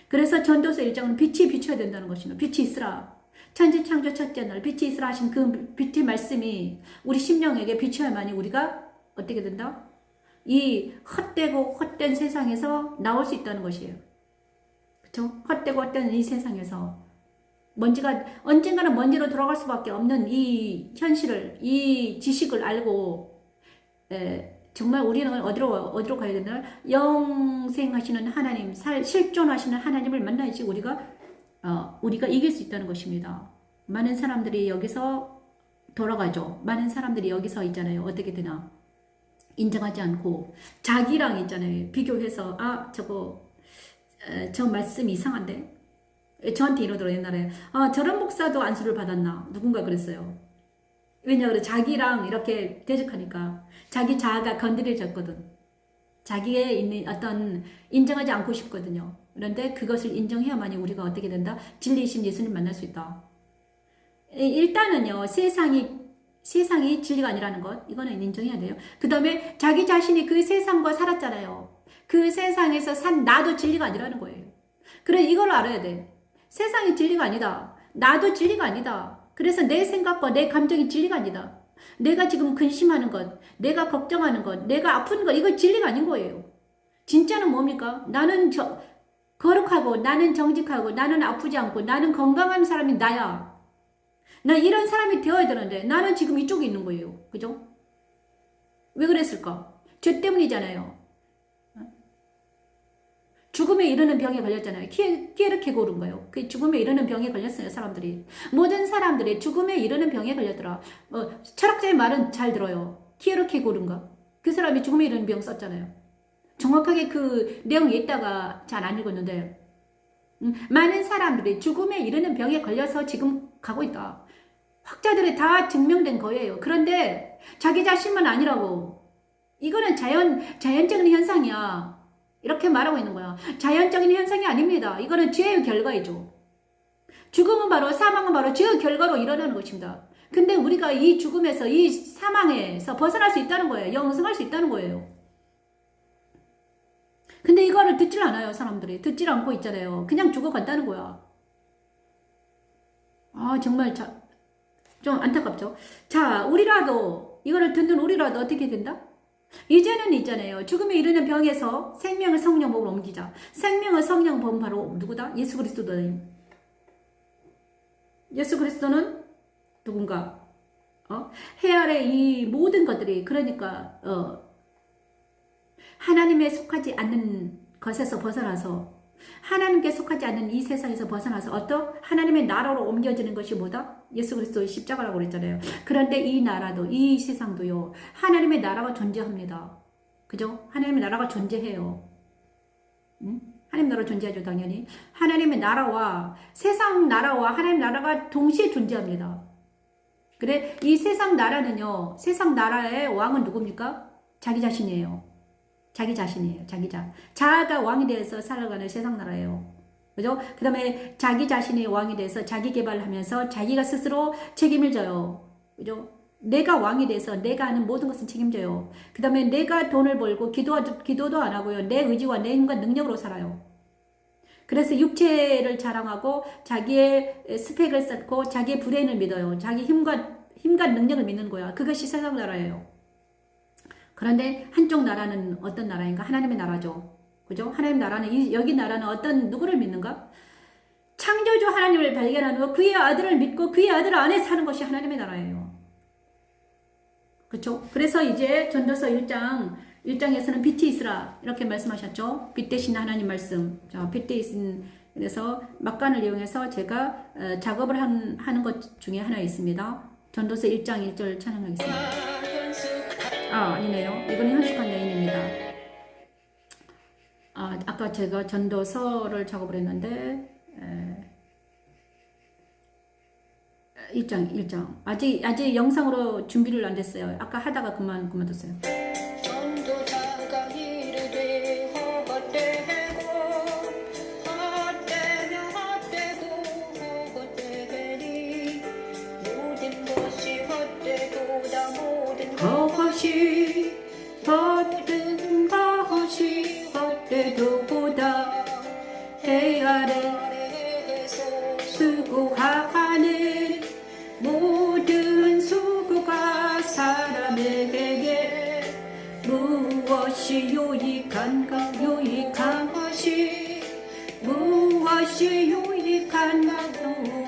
그래서 전도서 1장은 빛이 비춰야 된다는 것입니다. 빛이 있으라. 천지 창조 첫째 날 빛이 있으라 하신 그 빛의 말씀이 우리 심령에게 비춰야만이 우리가 어떻게 된다? 이 헛된 세상에서 나올 수 있다는 것이에요. 그렇죠? 헛된 이 세상에서 언젠가는 먼지로 돌아갈 수밖에 없는 이 현실을, 이 지식을 알고 정말 우리는 어디로 가야 되나? 영생하시는 하나님, 실존하시는 하나님을 만나야지 우리가 이길 수 있다는 것입니다. 많은 사람들이 여기서 돌아가죠. 많은 사람들이 여기서 있잖아요. 어떻게 되나? 인정하지 않고 자기랑 있잖아요. 비교해서 저 말씀 이상한데? 저한테 이러더라고요. 옛날에 저런 목사도 안수를 받았나? 누군가 그랬어요. 왜냐하면 자기랑 이렇게 대적하니까 자기 자아가 건드려졌거든. 자기에 있는 어떤 인정하지 않고 싶거든요. 그런데 그것을 인정해야만이 우리가 어떻게 된다? 진리이신 예수님 만날 수 있다. 일단은요, 세상이 진리가 아니라는 것, 이거는 인정해야 돼요. 그 다음에 자기 자신이 그 세상과 살았잖아요. 그 세상에서 산 나도 진리가 아니라는 거예요. 그래, 이걸 알아야 돼. 세상이 진리가 아니다. 나도 진리가 아니다. 그래서 내 생각과 내 감정이 진리가 아니다. 내가 지금 근심하는 것, 내가 걱정하는 것, 내가 아픈 것, 이거 진리가 아닌 거예요. 진짜는 뭡니까? 나는 거룩하고, 나는 정직하고, 나는 아프지 않고, 나는 건강한 사람이 나야. 나 이런 사람이 되어야 되는데, 나는 지금 이쪽에 있는 거예요. 그죠? 왜 그랬을까? 죄 때문이잖아요. 죽음에 이르는 병에 걸렸잖아요. 키에르케고르인 거예요. 그 죽음에 이르는 병에 걸렸어요, 사람들이. 모든 사람들이 죽음에 이르는 병에 걸렸더라. 철학자의 말은 잘 들어요. 키에르케고르인가? 그 사람이 죽음에 이르는 병 썼잖아요. 정확하게 그 내용이 있다가 잘 안 읽었는데, 많은 사람들이 죽음에 이르는 병에 걸려서 지금 가고 있다. 학자들이 다 증명된 거예요. 그런데 자기 자신만 아니라고. 이거는 자연적인 현상이야. 이렇게 말하고 있는 거야. 자연적인 현상이 아닙니다. 이거는 죄의 결과이죠. 죽음은 사망은 바로 죄의 결과로 일어나는 것입니다. 근데 우리가 이 죽음에서, 이 사망에서 벗어날 수 있다는 거예요. 영생할 수 있다는 거예요. 근데 이거를 듣질 않아요, 사람들이. 듣질 않고 있잖아요. 그냥 죽어간다는 거야. 정말 좀 안타깝죠. 자, 이거를 듣는 우리라도 어떻게 된다? 이제는 있잖아요. 죽음에 이르는 병에서 생명을 성령 몸으로 옮기자. 생명을 성령 몸 바로 누구다? 예수 그리스도다. 예수 그리스도는 누군가? 해 아래 이 모든 것들이, 그러니까 하나님에 속하지 않는 것에서 벗어나서 하나님께 속하지 않는 이 세상에서 벗어나서 어떤 하나님의 나라로 옮겨지는 것이 뭐다? 예수 그리스도의 십자가라고 그랬잖아요. 그런데 이 나라도 이 세상도요. 하나님의 나라가 존재합니다. 그죠? 하나님의 나라가 존재해요. 응? 하나님 나라 존재하죠, 당연히. 하나님의 나라와 세상 나라와 하나님 나라가 동시에 존재합니다. 그래, 이 세상 나라는요, 세상 나라의 왕은 누굽니까? 자기 자신이에요. 자기 자신이에요. 자아가 왕이 되어서 살아가는 세상 나라예요. 그죠? 그 다음에 자기 자신이 왕이 돼서 자기 개발을 하면서 자기가 스스로 책임을 져요. 그죠? 내가 왕이 돼서 내가 하는 모든 것은 책임져요. 그 다음에 내가 돈을 벌고 기도도 안 하고요. 내 의지와 내 힘과 능력으로 살아요. 그래서 육체를 자랑하고 자기의 스펙을 쌓고 자기의 브레인을 믿어요. 자기 힘과 능력을 믿는 거야. 그것이 세상 나라예요. 그런데 한쪽 나라는 어떤 나라인가? 하나님의 나라죠. 그죠? 하나님 나라는 여기 나라는 어떤 누구를 믿는가? 창조주 하나님을 발견하고 그의 아들을 믿고 그의 아들 안에 사는 것이 하나님의 나라예요. 그렇죠? 그래서 이제 전도서 1장에서는 빛이 있으라 이렇게 말씀하셨죠. 빛 대신 하나님 말씀. 자, 빛 대신 그래서 막간을 이용해서 제가 작업을 하는 것 중에 하나 있습니다. 전도서 1장 1절 찬양하겠습니다. 아니네요. 이건 현숙한 여인입니다. 아까 제가 전도서를 작업을 했는데 1장 아직 영상으로 준비를 안 됐어요. 아까 하다가 그만뒀어요. 모든 것이 헛되도보다 해 아래에서 수고하는 모든 수고가 사람에게 무엇이 유익한가 무엇이 유익한가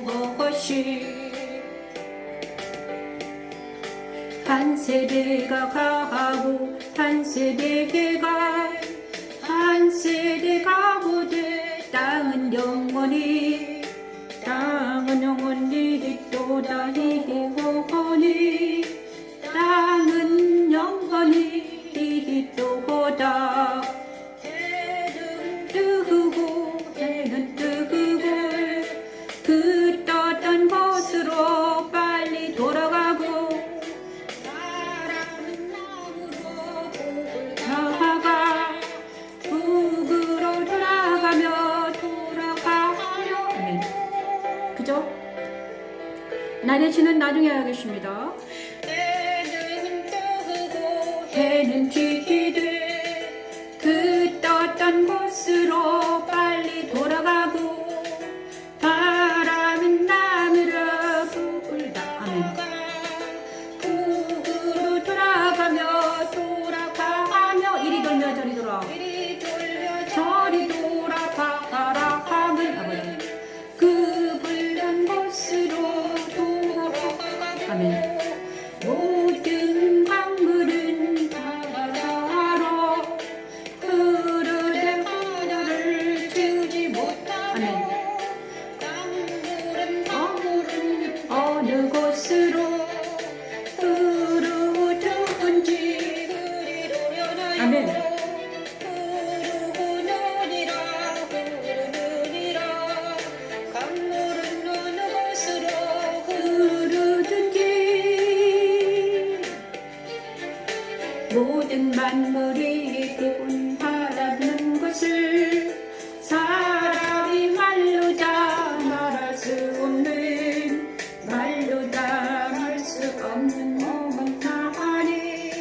무엇이 한 세대가 가고 한 세대가 오되 땅은 영원히 또다 영원히 땅은 영원히 또다 해는 뜨고 그 떴던 곳으로 빨리 돌아가고 나대치는 나중에 하겠습니다. 해는 지기되 그 떴던 곳으로 빨리 돌아가고 바람은 나무로 불다. 아멘. 북으로 돌아가며 이리 돌며 저리 돌아 저리 돌아가라 하면 아버지 그 불던 곳으로 아멘. 모든 강물은 바다로 흐르되 하늘을 채우지 못하며 강물은 어느 곳으로 흐르든지 아멘. 모든 만물이 구원하라는 것을 사람이 말로 다 말할 수 없는 어머나하니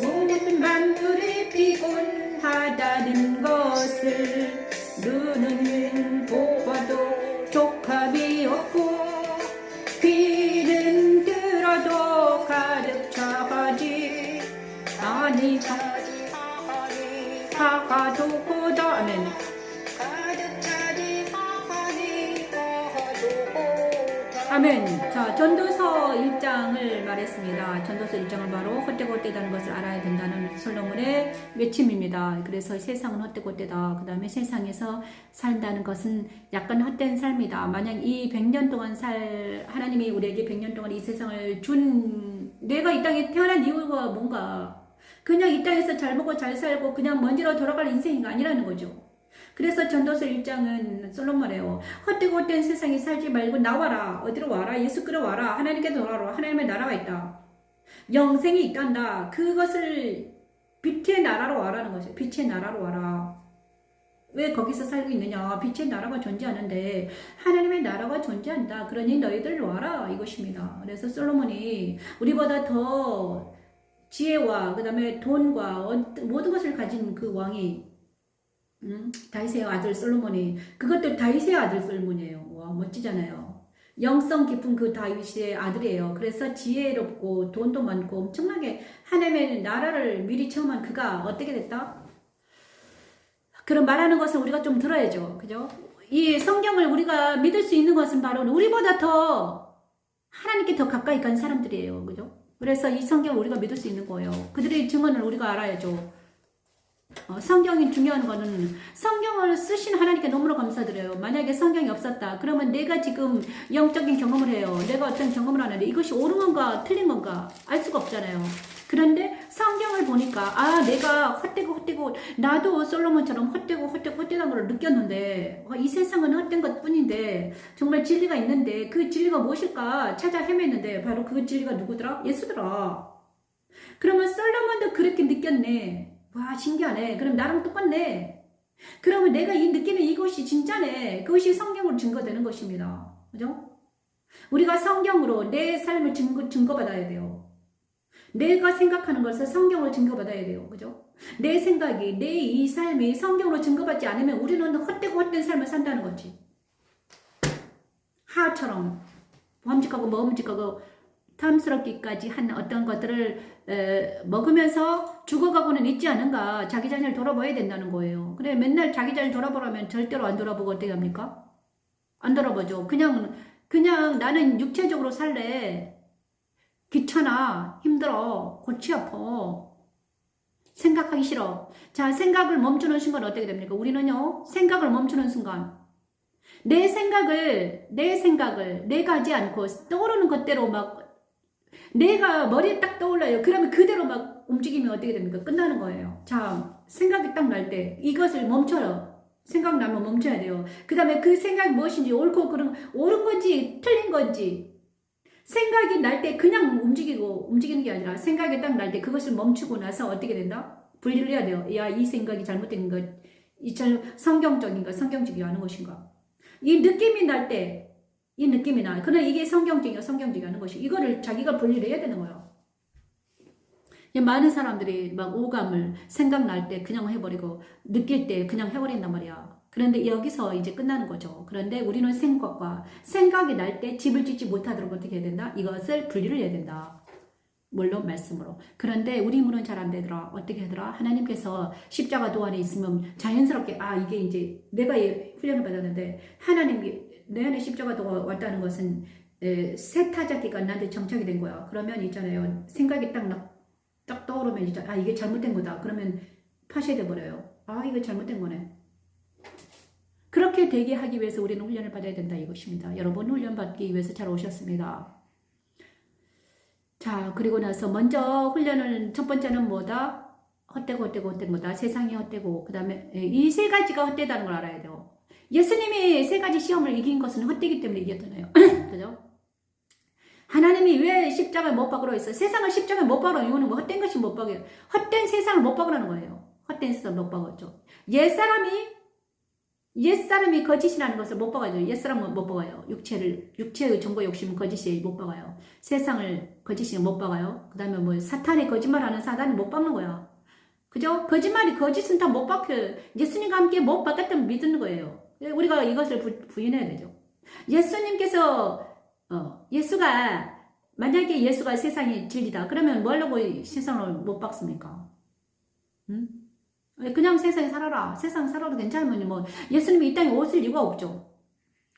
모든 만물이 피곤하다는 것을 눈은 보아도 족합이 없고 귀는 들어도 가득 차가지 아니 하가도보다 아멘. 아멘. 자, 전도서 1장을 말했습니다. 전도서 1장은 바로 헛되고 헛되다는 것을 알아야 된다는 솔로몬의 외침입니다. 그래서 세상은 헛되고 헛되다. 그 다음에 세상에서 산다는 것은 약간 헛된 삶이다. 만약 이 100년 동안 하나님이 우리에게 100년 동안 이 세상을 내가 이 땅에 태어난 이유가 뭔가 그냥 이 땅에서 잘 먹고 잘 살고 그냥 먼지로 돌아갈 인생이 아니라는 거죠. 그래서 전도서 1장은 솔로몬이에요. 헛되고 헛된 세상에 살지 말고 나와라. 어디로 와라. 예수 끌어와라. 하나님께 돌아와라. 하나님의 나라가 있다. 영생이 있단다. 그것을 빛의 나라로 와라는 거죠. 빛의 나라로 와라. 왜 거기서 살고 있느냐. 빛의 나라가 존재하는데 하나님의 나라가 존재한다. 그러니 너희들 와라. 이것입니다. 그래서 솔로몬이 우리보다 더 지혜와 그 다음에 돈과 모든 것을 가진 그 왕이 다윗의 아들 솔로몬이 그것도 다윗의 아들 솔로몬이에요. 와 멋지잖아요. 영성 깊은 그 다윗의 아들이에요. 그래서 지혜롭고 돈도 많고 엄청나게 하나님의 나라를 미리 체험한 그가 어떻게 됐다? 그런 말하는 것을 우리가 좀 들어야죠. 그죠? 이 성경을 우리가 믿을 수 있는 것은 바로 우리보다 더 하나님께 더 가까이 간 사람들이에요. 그죠? 그래서 이 성경을 우리가 믿을 수 있는 거예요. 그들의 증언을 우리가 알아야죠. 성경이 중요한 거는 성경을 쓰신 하나님께 너무나 감사드려요. 만약에 성경이 없었다. 그러면 내가 지금 영적인 경험을 해요. 내가 어떤 경험을 하는데 이것이 옳은 건가 틀린 건가 알 수가 없잖아요. 그런데 성경을 보니까 내가 헛되고 나도 솔로몬처럼 헛되다는 걸 느꼈는데 이 세상은 헛된 것 뿐인데 정말 진리가 있는데 그 진리가 무엇일까 찾아 헤맸는데 바로 그 진리가 누구더라? 예수더라. 그러면 솔로몬도 그렇게 느꼈네. 와 신기하네. 그럼 나랑 똑같네. 그러면 내가 느끼는 이것이 진짜네. 그것이 성경으로 증거되는 것입니다. 그죠? 우리가 성경으로 내 삶을 증거받아야 돼요. 내가 생각하는 것을 성경으로 증거받아야 돼요. 그죠? 내 생각이 내 이 삶이 성경으로 증거받지 않으면 우리는 헛되고 헛된 삶을 산다는 거지. 하처럼 범직하고 먹음직하고 탐스럽기까지 한 어떤 것들을 먹으면서 죽어가고는 있지 않은가. 자기 자신을 돌아봐야 된다는 거예요. 그래 맨날 자기 자신을 돌아보라면 절대로 안 돌아보고 어떻게 합니까? 안 돌아보죠. 그냥 나는 육체적으로 살래. 귀찮아. 힘들어. 골치 아파. 생각하기 싫어. 자, 생각을 멈추는 순간 어떻게 됩니까? 우리는요. 생각을 멈추는 순간 내 생각을 내가 하지 않고 떠오르는 것대로 막 내가 머리에 딱 떠올라요. 그러면 그대로 막 움직이면 어떻게 됩니까? 끝나는 거예요. 자, 생각이 딱 날 때 이것을 멈춰요. 생각나면 멈춰야 돼요. 그 다음에 그 생각이 무엇인지 옳은 건지 틀린 건지 생각이 날 때 그냥 움직이는 게 아니라 생각이 딱 날 때 그것을 멈추고 나서 어떻게 된다? 분리를 해야 돼요. 야, 이 생각이 잘못된 것, 성경적인가 성경적이 아닌 것인가. 이 느낌이 날 때 이 느낌이 나. 그러나 이게 성경적이 아닌 것이. 이거를 자기가 분리를 해야 되는 거예요. 많은 사람들이 막 오감을 생각날 때 그냥 해버리고 느낄 때 그냥 해버린단 말이야. 그런데 여기서 이제 끝나는 거죠. 그런데 우리는 생각이 날 때 집을 짓지 못하도록 어떻게 해야 된다? 이것을 분리를 해야 된다. 물론 말씀으로. 그런데 우리 힘으로는 잘 안 되더라. 어떻게 하더라? 하나님께서 십자가 안에 있으면 자연스럽게 이게 이제 내가 훈련을 받았는데 하나님이 내 안에 십자가가 왔다는 것은 새 타작기가 나한테 정착이 된 거야. 그러면 있잖아요. 생각이 딱 떠오르면 이게 잘못된 거다. 그러면 파쇄돼 버려요. 이거 잘못된 거네. 그렇게 되게 하기 위해서 우리는 훈련을 받아야 된다 이것입니다. 여러분 훈련 받기 위해서 잘 오셨습니다. 자, 그리고 나서 먼저 훈련을 첫 번째는 뭐다? 헛되고 거다. 세상이 헛되고 그 다음에 이 세 가지가 헛되다는 걸 알아야 돼요. 예수님이 세 가지 시험을 이긴 것은 헛되기 때문에 이겼잖아요. 그죠? 하나님이 왜 십자가에 못 박으라고 했어요? 세상을 십자가에 못 박으라는 이유는 뭐 헛된 것이 못 박아요. 헛된 세상을 못 박으라는 거예요. 헛된 세상을 못 박았죠. 옛사람이 거짓이라는 것을 못 박아요. 옛사람은 못 박아요. 육체의 정보 욕심은 거짓이 못 박아요. 세상을 거짓이 못 박아요. 그 다음에 뭐 사탄이 거짓말하는 사단이 못 박는 거야. 그죠? 거짓은 다 못 박혀요. 예수님과 함께 못 박았다면 믿는 거예요. 우리가 이것을 부인해야 되죠. 예수가 만약에 예수가 세상의 진리다. 그러면 뭐라고 세상을 못 박습니까? 응? 그냥 세상에 살아라. 세상 살아도 괜찮으면 예수님이 이 땅에 오실 이유가 없죠.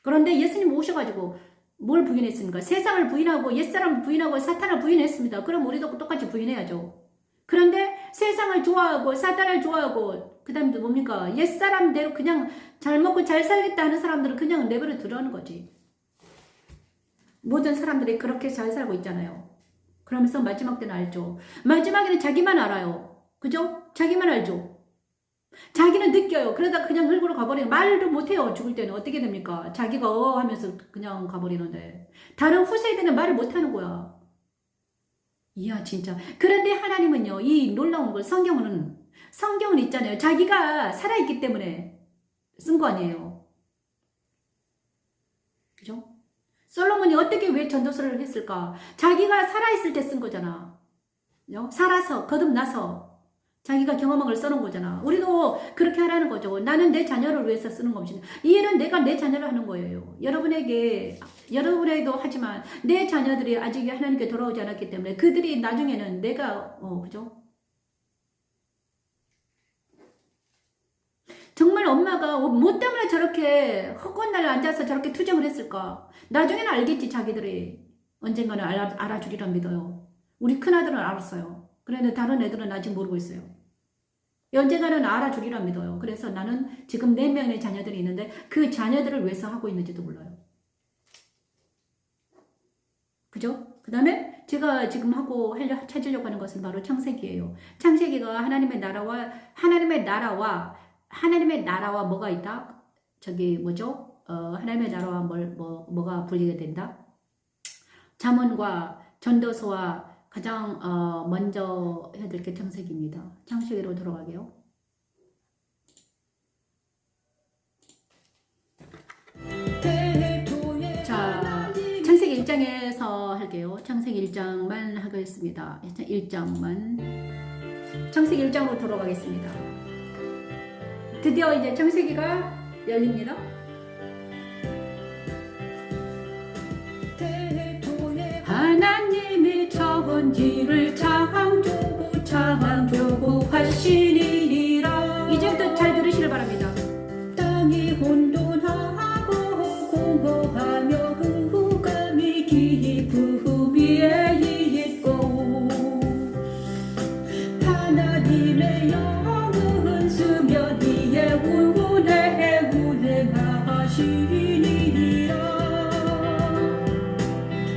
그런데 예수님 오셔가지고 뭘 부인했습니까? 세상을 부인하고 옛사람을 부인하고 사탄을 부인했습니다. 그럼 우리도 똑같이 부인해야죠. 그런데 세상을 좋아하고 사탄을 좋아하고 그 다음에 뭡니까? 옛사람대로 그냥 잘 먹고 잘 살겠다 하는 사람들은 그냥 내버려 두라는 거지. 모든 사람들이 그렇게 잘 살고 있잖아요. 그러면서 마지막 때는 알죠. 마지막에는 자기만 알아요. 그죠? 자기만 알죠. 자기는 느껴요. 그러다 그냥 흙으로 가버리는, 말도 못해요. 죽을 때는 어떻게 됩니까? 자기가 하면서 그냥 가버리는데 다른 후세대는 말을 못하는 거야. 이야 진짜. 그런데 하나님은요, 이 놀라운 걸 성경은 있잖아요. 자기가 살아있기 때문에 쓴 거 아니에요. 그죠? 솔로몬이 어떻게 왜 전도서를 했을까? 자기가 살아있을 때 쓴 거잖아. 그죠? 살아서 거듭나서 자기가 경험한 걸 써놓은 거잖아. 우리도 그렇게 하라는 거죠. 나는 내 자녀를 위해서 쓰는 것이다. 이해는 내가 내 자녀를 하는 거예요. 여러분에게도 하지만 내 자녀들이 아직 하나님께 돌아오지 않았기 때문에 그들이 나중에는 내가 그죠? 정말 엄마가 뭐 때문에 저렇게 헛건 날 앉아서 저렇게 투정을 했을까? 나중에는 알겠지. 자기들이 언젠가는 알아주리라 믿어요. 우리 큰아들은 알았어요. 그런데 다른 애들은 아직 모르고 있어요. 언젠가는 알아주리라 믿어요. 그래서 나는 지금 4명의 자녀들이 있는데 그 자녀들을 위해서 하고 있는지도 몰라요. 그죠? 그 다음에 제가 지금 찾으려고 하는 것은 바로 창세기예요. 창세기가 하나님의 나라와 뭐가 있다? 저기 뭐죠? 하나님의 나라와 뭐가 분리가 된다? 잠언과 전도서와 가장 먼저 해야 될 게 창세기입니다. 창세기로 돌아가게요. 자, 창세기 1장에서 할게요. 창세기 1장만 하겠습니다. 1장만. 창세기 1장으로 돌아가겠습니다. 드디어 이제 창세기가 열립니다. 하나님이 천지를 창조고 하시니라. 이제부터 잘 들으시길 바랍니다. 땅이 혼돈하고 공허하며 흑암이 깊음 위에 있고 하나님의 영은 수면 위에 운행하시니라.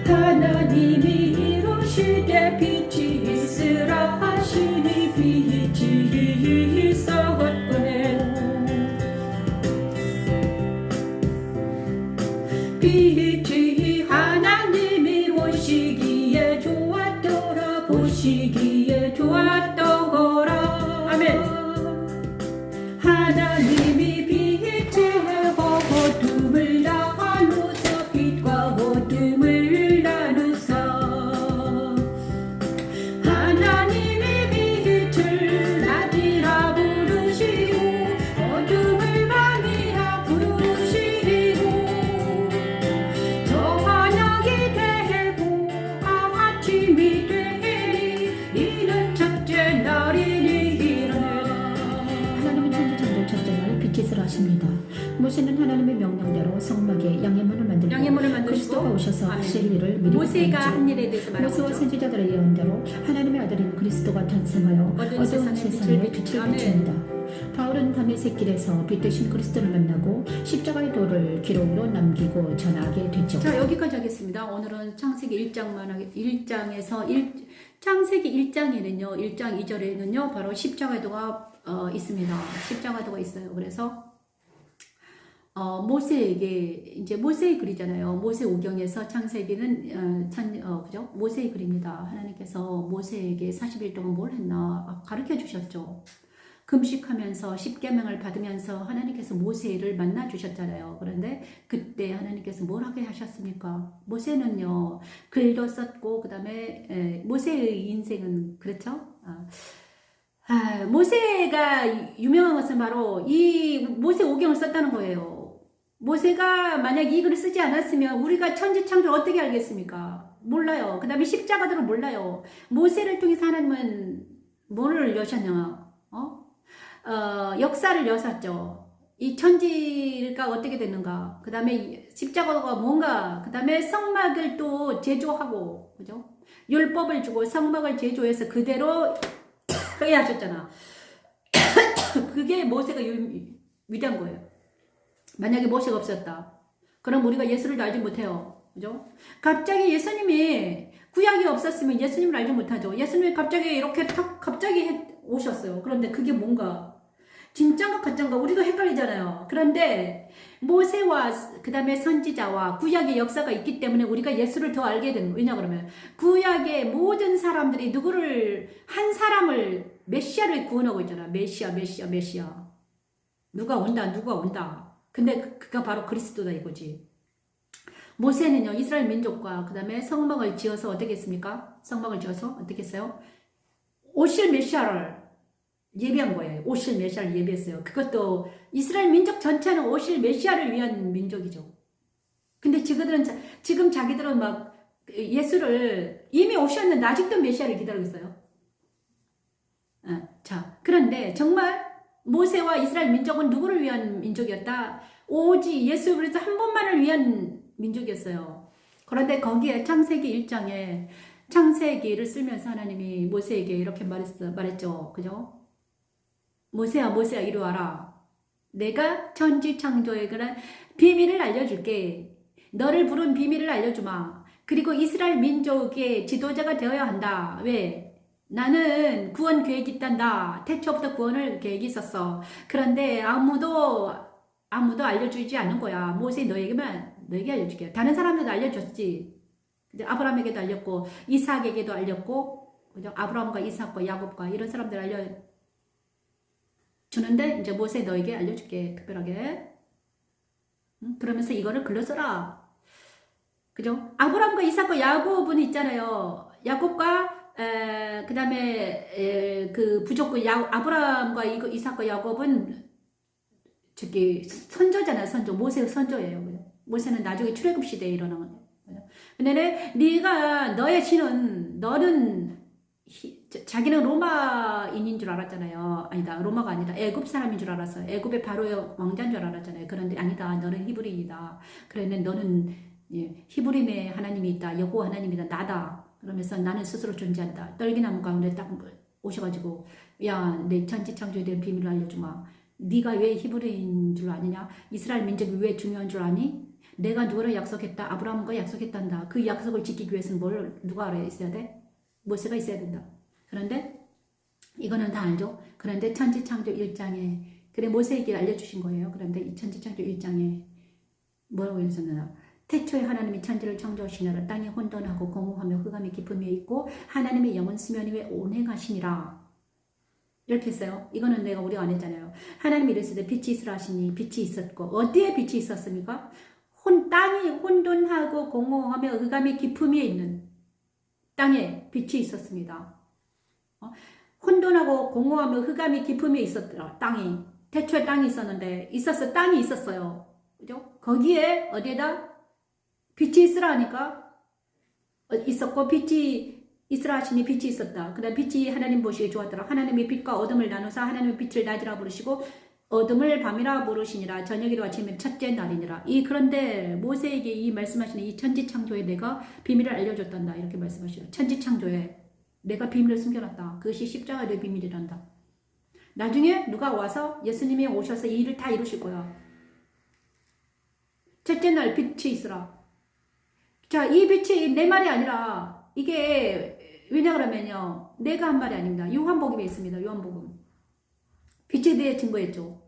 하나님이 이루시되 빛이 있으라 하시니 빛이 있었네. 빛이 하나님이 보시기에 좋았더라. 아멘. 하나님이 빛의 어둠을 나누사 빛과 어둠을 나누사 하나님이 빛을 낮이라 부르시고 어둠을 밤이라 부르시고 저녁이 되고 아침이 되니 이는 첫째 날이니. 하나님은 천지창조 첫째 날 빛을 하십니다. 모세는 하나님의 명령대로 성막에 양해문을 만들고 그리스도가 오셔서 하실 일을 미리 모세가 한 일에 대해서 말하고 모세와 있죠. 선지자들의 예언대로 하나님의 아들인 그리스도가 탄생하여 어두운 세상에 빛을 비춥니다. 바울은 다메섹 길에서 빛 대신 그리스도를 만나고 십자가의 도를 기록으로 남기고 전하게 됐죠. 자, 여기까지 하겠습니다. 오늘은 창세기 1장에서 창세기 1장에는요, 1장 2절에는요, 바로 십자가의 도가 있습니다. 십자가의 도가 있어요. 그래서 모세에게 이제 모세의 글이잖아요. 모세오경에서 창세기는 그죠? 모세의 글입니다. 하나님께서 모세에게 40일 동안 뭘 했나 가르쳐 주셨죠. 금식하면서 십계명을 받으면서 하나님께서 모세를 만나 주셨잖아요. 그런데 그때 하나님께서 뭘 하게 하셨습니까? 모세는요, 글도 썼고 그다음에 모세의 인생은 그렇죠? 모세가 유명한 것은 바로 이 모세오경을 썼다는 거예요. 모세가 만약 이 글을 쓰지 않았으면 우리가 천지창조를 어떻게 알겠습니까? 몰라요. 그 다음에 십자가들을 몰라요. 모세를 통해서 하나님은 뭐를 여셨냐? 역사를 여셨죠. 이 천지가 어떻게 됐는가? 그 다음에 십자가가 뭔가, 그 다음에 성막을 또 제조하고, 그죠? 율법을 주고 성막을 제조해서 그대로 하게 하셨잖아. 그게 모세가 위대한 거예요. 만약에 모세가 없었다. 그럼 우리가 예수를 알지 못해요. 그죠? 갑자기 예수님이 구약이 없었으면 예수님을 알지 못하죠. 예수님이 갑자기 이렇게 탁 갑자기 오셨어요. 그런데 그게 뭔가 진짠가 가짠가 우리도 헷갈리잖아요. 그런데 모세와 그 다음에 선지자와 구약의 역사가 있기 때문에 우리가 예수를 더 알게 되는 거예요. 왜냐 그러면 구약의 모든 사람들이 누구를 한 사람을 메시아를 구원하고 있잖아. 메시아. 누가 온다. 근데 그가 바로 그리스도다 이거지. 모세는요 이스라엘 민족과 그 다음에 성막을 지어서 어떻게 했습니까? 성막을 지어서 어떻게 했어요? 오실 메시아를 예비한 거예요. 오실 메시아를 예비했어요. 그것도 이스라엘 민족 전체는 오실 메시아를 위한 민족이죠. 근데 지금 자기들은 막 예수를 이미 오셨는데 아직도 메시아를 기다리고 있어요. 자, 그런데 정말 모세와 이스라엘 민족은 누구를 위한 민족이었다? 오직 예수 그리스도 한 분만을 위한 민족이었어요. 그런데 거기에 창세기 1장에 창세기를 쓰면서 하나님이 모세에게 이렇게 말했죠. 그죠? 모세야 이리 와라. 내가 천지창조의 그런 비밀을 알려줄게. 너를 부른 비밀을 알려주마. 그리고 이스라엘 민족의 지도자가 되어야 한다. 왜? 나는 구원 계획이 있단다. 태초부터 구원을 계획이 있었어. 그런데 아무도 알려주지 않는 거야. 모세 너에게 알려줄게. 다른 사람들도 알려줬지. 아브라함에게도 알렸고 이삭에게도 알렸고 그죠? 아브라함과 이삭과 야곱과 이런 사람들 알려주는데 이제 모세 너에게 알려줄게. 특별하게. 그러면서 이거를 글로 써라. 그죠? 아브라함과 이삭과 야곱은 있잖아요. 야곱과 그 다음에 그 부족과 아브라함과 이삭과 야곱은 저기 선조잖아요. 선조. 모세의 선조예요. 모세는 나중에 출애굽 시대에 일어난 거예요. 근데 너의 신은 너는 자기는 로마인인 줄 알았잖아요. 아니다. 로마가 아니라 애굽 사람인 줄 알았어요. 애굽의 바로의 왕자인 줄 알았잖아요. 그런데 아니다. 너는 히브리인이다. 그런데 너는 히브리인의 하나님이 있다. 여호와 하나님이다. 나다. 그러면서 나는 스스로 존재한다. 떨기나무 가운데 딱 오셔가지고 야, 내 천지창조에 대한 비밀을 알려주마. 네가 왜 히브리인 줄 아느냐? 이스라엘 민족이 왜 중요한 줄 아니? 내가 누구를 약속했다? 아브라함과 약속했단다. 그 약속을 지키기 위해서는 누가 알아야 있어야 돼? 모세가 있어야 된다. 그런데 이거는 다 알죠? 그런데 천지창조 1장에 그래 모세에게 알려주신 거예요. 그런데 이 천지창조 1장에 뭐라고 했었나? 태초에 하나님이 천지를 창조하시니라. 땅이 혼돈하고 공허하며 흑암의 깊음이 있고 하나님의 영은 수면 위에 운행하시니라. 이렇게 했어요. 이거는 우리가 안 했잖아요. 하나님이 이랬을 때 빛이 있으라 하시니 빛이 있었고 어디에 빛이 있었습니까? 땅이 혼돈하고 공허하며 흑암의 깊음이 있는 땅에 빛이 있었습니다. 혼돈하고 공허하며 흑암의 깊음이 있었더라. 땅이. 태초에 땅이 있었는데 땅이 있었어요. 그죠? 거기에 어디에다 빛이 있으라 하니까 있었고 빛이 있으라 하시니 빛이 있었다. 그 다음 빛이 하나님 보시기에 좋았더라. 하나님이 빛과 어둠을 나누사 하나님의 빛을 낮이라 부르시고 어둠을 밤이라 부르시니라. 저녁이라 아침에 첫째 날이니라. 그런데 모세에게 이 말씀하시는 이 천지창조에 내가 비밀을 알려줬단다. 이렇게 말씀하시죠. 천지창조에 내가 비밀을 숨겨놨다. 그것이 십자가의 비밀이란다. 나중에 누가 와서 예수님이 오셔서 이 일을 다 이루실 거야. 첫째 날 빛이 있으라. 자, 이 빛이 내 말이 아니라 이게 왜냐 그러면요. 내가 한 말이 아닙니다. 요한복음에 있습니다. 요한복음. 빛에 대해 증거했죠.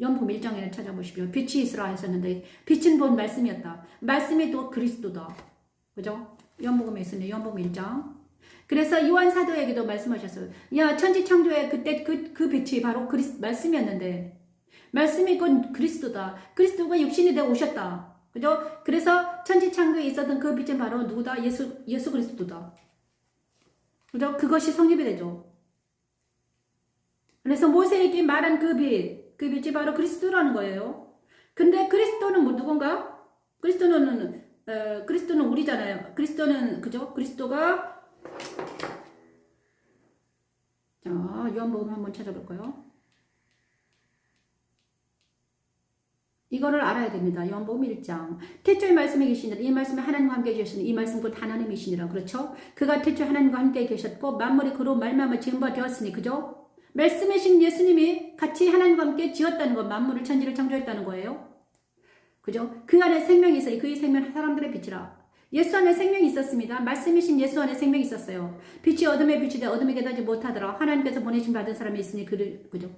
요한복음 1장에 찾아보십시오. 빛이 있으라 했었는데 빛은 본 말씀이었다. 말씀이 또 그리스도다. 그죠? 요한복음에 있습니다. 요한복음 1장. 그래서 요한 사도에게도 말씀하셨어요. 야, 천지창조에 그때 그 빛이 바로 말씀이었는데 말씀이 곧 그리스도다. 그리스도가 육신이 되어 오셨다. 그죠? 그래서 천지창조에 있었던 그 빛은 바로 누구다? 예수 그리스도다. 그죠? 그것이 성립이 되죠. 그래서 모세에게 말한 그 빛이 바로 그리스도라는 거예요. 근데 그리스도는 누군가? 그리스도는 우리잖아요. 그리스도는 그죠? 그리스도가 자, 요한복음 한번 찾아볼까요? 이거를 알아야 됩니다. 요한복음 1장. 태초에 말씀이 계시니라. 이 말씀이 하나님과 함께 계시니 이 말씀 곧 하나님이시니라. 그렇죠? 그가 태초에 하나님과 함께 계셨고 만물이 그로 말미암아 지은 바 되었으니 그죠? 말씀이신 예수님이 같이 하나님과 함께 지었다는 것, 만물을 천지를 창조했다는 거예요. 그죠? 그 안에 생명이 있어요. 그의 생명 사람들의 빛이라. 예수 안에 생명이 있었습니다. 말씀이신 예수 안에 생명이 있었어요. 빛이 어둠에 빛이 되어 어둠에게 닿지 못하더라. 하나님께서 보내신 받은 사람이 있으니 그죠?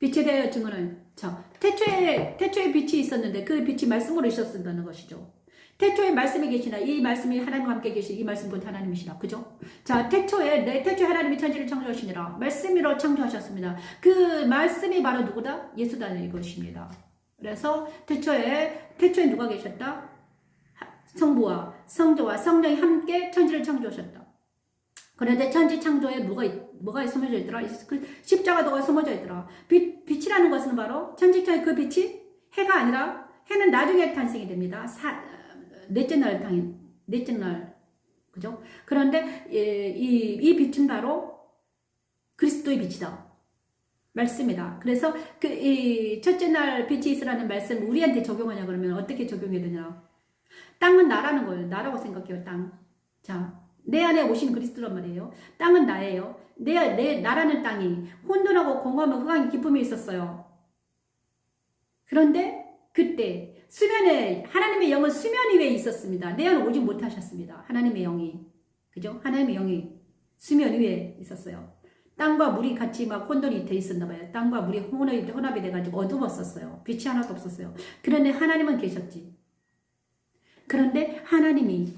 빛에 대하여 증언을. 자, 태초에 빛이 있었는데 그 빛이 말씀으로 있었다는 것이죠. 태초에 말씀이 계시나 이 말씀이 하나님과 함께 계시 이 말씀 곧 하나님이시라. 그죠? 자, 태초에 하나님이 천지를 창조하시니라. 말씀으로 창조하셨습니다. 그 말씀이 바로 누구다? 예수다는 것입니다. 그래서 태초에 누가 계셨다? 성부와 성자와 성령이 함께 천지를 창조하셨다. 그런데 천지 창조에 뭐가 숨어져 있더라? 십자가도가 숨어져 있더라. 빛이라는 것은 바로 천지창의 그 빛이 해가 아니라 해는 나중에 탄생이 됩니다. 넷째 날 그죠? 그런데 이 빛은 바로 그리스도의 빛이다. 말씀이다. 그래서 이 첫째 날 빛이 있으라는 말씀 우리한테 적용하냐 그러면 어떻게 적용해야 되냐? 땅은 나라는 거예요. 나라고 생각해요. 땅. 자, 내 안에 오신 그리스도란 말이에요. 땅은 나예요. 내 나라는 땅이 혼돈하고 공허하며 흑암의 기쁨이 있었어요. 그런데 그때 수면에 하나님의 영은 수면 위에 있었습니다. 내 안에 오지 못하셨습니다. 하나님의 영이. 그죠? 하나님의 영이 수면 위에 있었어요. 땅과 물이 같이 막 혼돈이 돼 있었나 봐요. 땅과 물이 혼합이 돼가지고 어두웠었어요. 빛이 하나도 없었어요. 그런데 하나님은 계셨지. 그런데 하나님이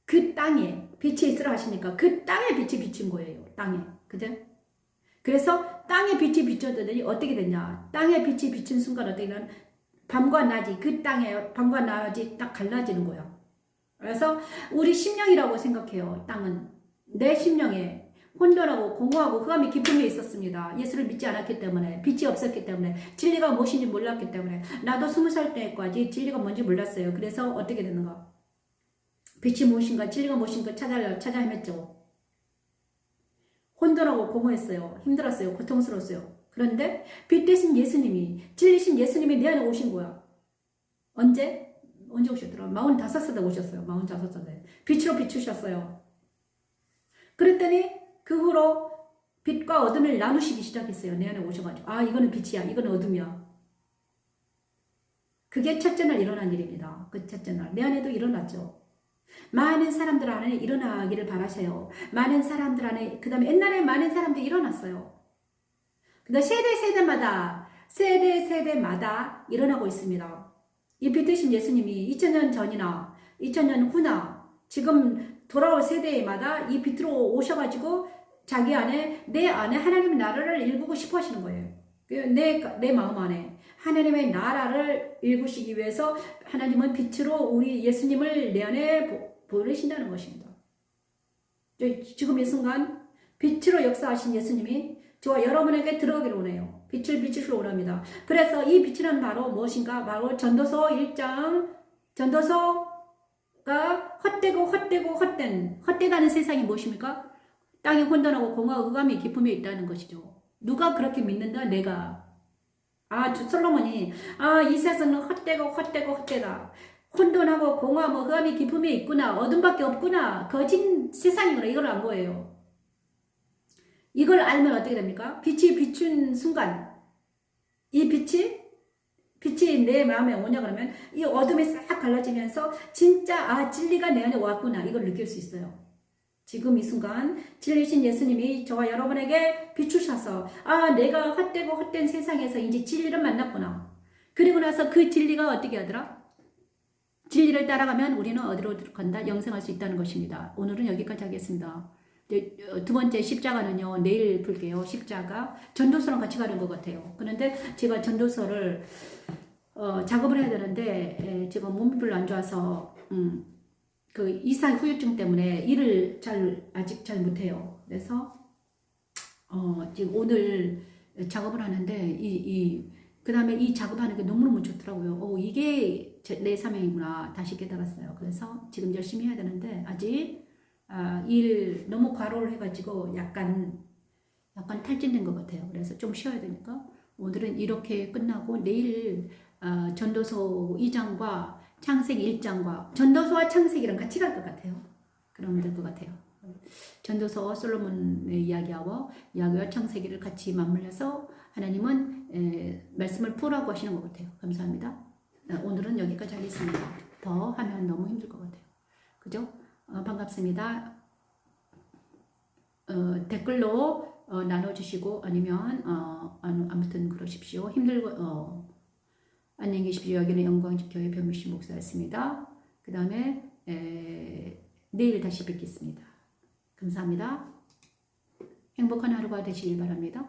그 땅에 빛이 있으라 하시니까 그 땅에 빛이 비친 거예요. 땅에. 그죠? 그래서 땅에 빛이 비쳤더니 어떻게 됐냐. 땅에 빛이 비친 순간 어떻게 되냐. 밤과 낮이 그 땅에 밤과 낮이 딱 갈라지는 거예요. 그래서 우리 심령이라고 생각해요. 땅은. 내 심령에 혼돈하고 공허하고 흑암이 기쁨이 있었습니다. 예수를 믿지 않았기 때문에 빛이 없었기 때문에 진리가 무엇인지 몰랐기 때문에 나도 20살 때까지 진리가 뭔지 몰랐어요. 그래서 어떻게 되는가? 빛이 무엇인가 진리가 무엇인가 찾아 헤맸죠. 혼돈하고 공허했어요. 힘들었어요. 고통스러웠어요. 그런데 빛 대신 예수님이 진리신 예수님이 내 안에 오신 거야. 언제 오셨더라? 45살에 오셨어요. 45살에 빛으로 비추셨어요. 그랬더니 그 후로 빛과 어둠을 나누시기 시작했어요. 내 안에 오셔가지고 이거는 빛이야. 이거는 어둠이야. 그게 첫째 날 일어난 일입니다. 그 첫째 날. 내 안에도 일어났죠. 많은 사람들 안에 일어나기를 바라세요. 많은 사람들 안에 그 다음에 옛날에 많은 사람들이 일어났어요. 근데 세대마다 일어나고 있습니다. 이 빛 대신 예수님이 2000년 전이나 2000년 후나 지금 돌아올 세대마다 이 빛으로 오셔가지고 자기 안에 내 안에 하나님의 나라를 일구고 싶어 하시는 거예요. 내 마음 안에 하나님의 나라를 일구시기 위해서 하나님은 빛으로 우리 예수님을 내 안에 보내신다는 것입니다. 지금 이 순간 빛으로 역사하신 예수님이 저와 여러분에게 들어가기를 원해요. 빛을 비추시러 원합니다. 그래서 이 빛이란 바로 무엇인가? 바로 전도서 1장 전도서가 헛되다는 세상이 무엇입니까? 땅이 혼돈하고 공허하고 흑암이 기쁨이 있다는 것이죠. 누가 그렇게 믿는다? 내가. 솔로몬이 이 세상은 헛되다. 혼돈하고 공허하고 흑암이 기쁨이 있구나. 어둠밖에 없구나. 거짓 세상이구나. 이걸 안 거예요. 이걸 알면 어떻게 됩니까? 빛이 비춘 순간 이 빛이 내 마음에 오냐 그러면 이 어둠이 싹 갈라지면서 진짜 진리가 내 안에 왔구나. 이걸 느낄 수 있어요. 지금 이 순간 진리신 예수님이 저와 여러분에게 비추셔서 내가 헛된 세상에서 이제 진리를 만났구나. 그리고 나서 그 진리가 어떻게 하더라? 진리를 따라가면 우리는 어디로 간다? 영생할 수 있다는 것입니다. 오늘은 여기까지 하겠습니다. 두 번째 십자가는요. 내일 볼게요. 십자가. 전도서랑 같이 가는 것 같아요. 그런데 제가 전도서를 작업을 해야 되는데 지금 몸이 별로 안 좋아서 그 이산 후유증 때문에 일을 아직 잘 못해요. 그래서 지금 오늘 작업을 하는데 그 다음에 이 작업하는 게 너무너무 좋더라고요. 이게 내 사명이구나 다시 깨달았어요. 그래서 지금 열심히 해야 되는데 아직 일 너무 과로를 해가지고 약간 탈진된 것 같아요. 그래서 좀 쉬어야 되니까 오늘은 이렇게 끝나고 내일 전도서 2장과 창세기 1장과 전도서와 창세기랑 같이 갈 것 같아요. 그러면 될 것 같아요. 전도서 솔로몬의 이야기와 창세기를 같이 맞물려서 하나님은 말씀을 풀라고 하시는 것 같아요. 감사합니다. 오늘은 여기까지 하겠습니다. 더 하면 너무 힘들 것 같아요. 그죠? 반갑습니다. 댓글로 나눠주시고 아니면 아무튼 그러십시오. 힘들고 안녕히 계십시오. 여기는 영광교회 변무신 목사였습니다. 그 다음에 내일 다시 뵙겠습니다. 감사합니다. 행복한 하루가 되시길 바랍니다.